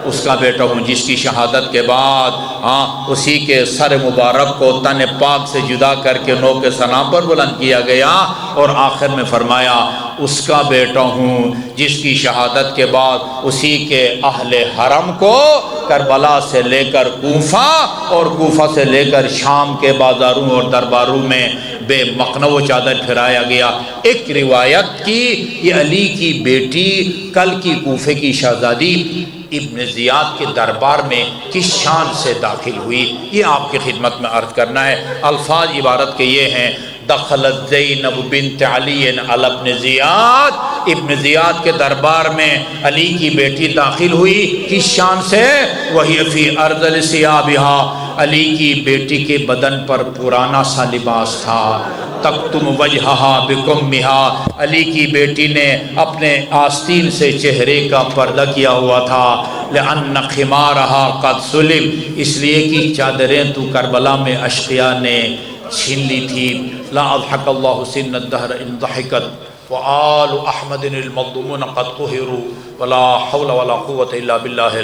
اس کا بیٹا ہوں جس کی شہادت کے بعد اسی کے سر مبارک کو تن پاک سے جدا کر کے نو کے سنا پر بلند کیا گیا، اور آخر میں فرمایا اس کا بیٹا ہوں جس کی شہادت کے بعد اسی کے اہل حرم کو کربلا سے لے کر کوفہ اور کوفہ سے لے کر شام کے بازاروں اور درباروں میں بے مقنع و چادر پھرایا گیا۔ ایک روایت کی یہ علی کی بیٹی کل کی کوفے کی شہزادی ابن زیاد کے دربار میں کس شان سے داخل ہوئی، یہ آپ کی خدمت میں عرض کرنا ہے۔ الفاظ عبارت کے یہ ہیں، دخلت زینب بنت علی علی ابن زیاد، ابن زیاد کے دربار میں علی کی بیٹی داخل ہوئی، کس شان سے؟ وہی فی ارذل ثیابہا، علی کی بیٹی کے بدن پر پرانا سا لباس تھا، تکتم وجہہا بکمہا، علی کی بیٹی نے اپنے آستین سے چہرے کا پردہ کیا ہوا تھا، لأن خمارہا قد سلب، اس لیے کہ چادریں تو کربلا میں اشقیاء نے چھین لی تھی۔ لا اضحک اللہ سن الدہر ان ضحکت وآل احمد المظلومون قد قہروا ولا حول ولا قوة الا باللہ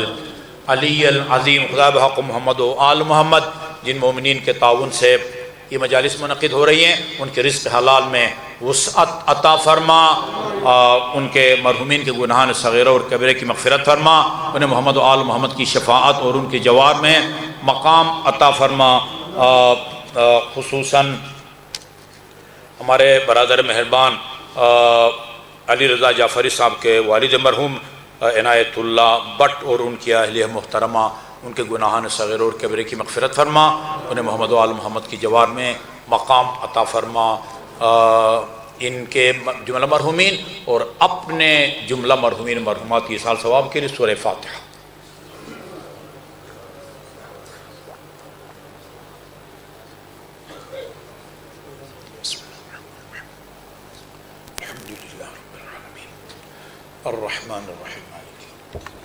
العلی العظیم۔ خدا بحق محمد و آل محمد، جن مومنین کے تعاون سے یہ مجالس منعقد ہو رہی ہیں ان کے رزق حلال میں وسعت عطا فرما، ان کے مرحومین کے گناہان صغیرہ اور کبیرہ کی مغفرت فرما، انہیں محمد و آل محمد کی شفاعت اور ان کے جوار میں مقام عطا فرما۔ خصوصاً ہمارے برادر مہربان علی رضا جعفری صاحب کے والد مرحوم عنایت اللہ بٹ اور ان کی اہلیہ محترمہ، ان کے گناہان صغیر اور کبیرہ کی مغفرت فرما، انہیں محمد و آل محمد کی جوار میں مقام عطا فرما۔ ان کے جملہ مرحومین اور اپنے جملہ مرحومین مرحومات کی اصال ثواب کے لیے سورہ فاتحہ۔ الرحمن الرحیم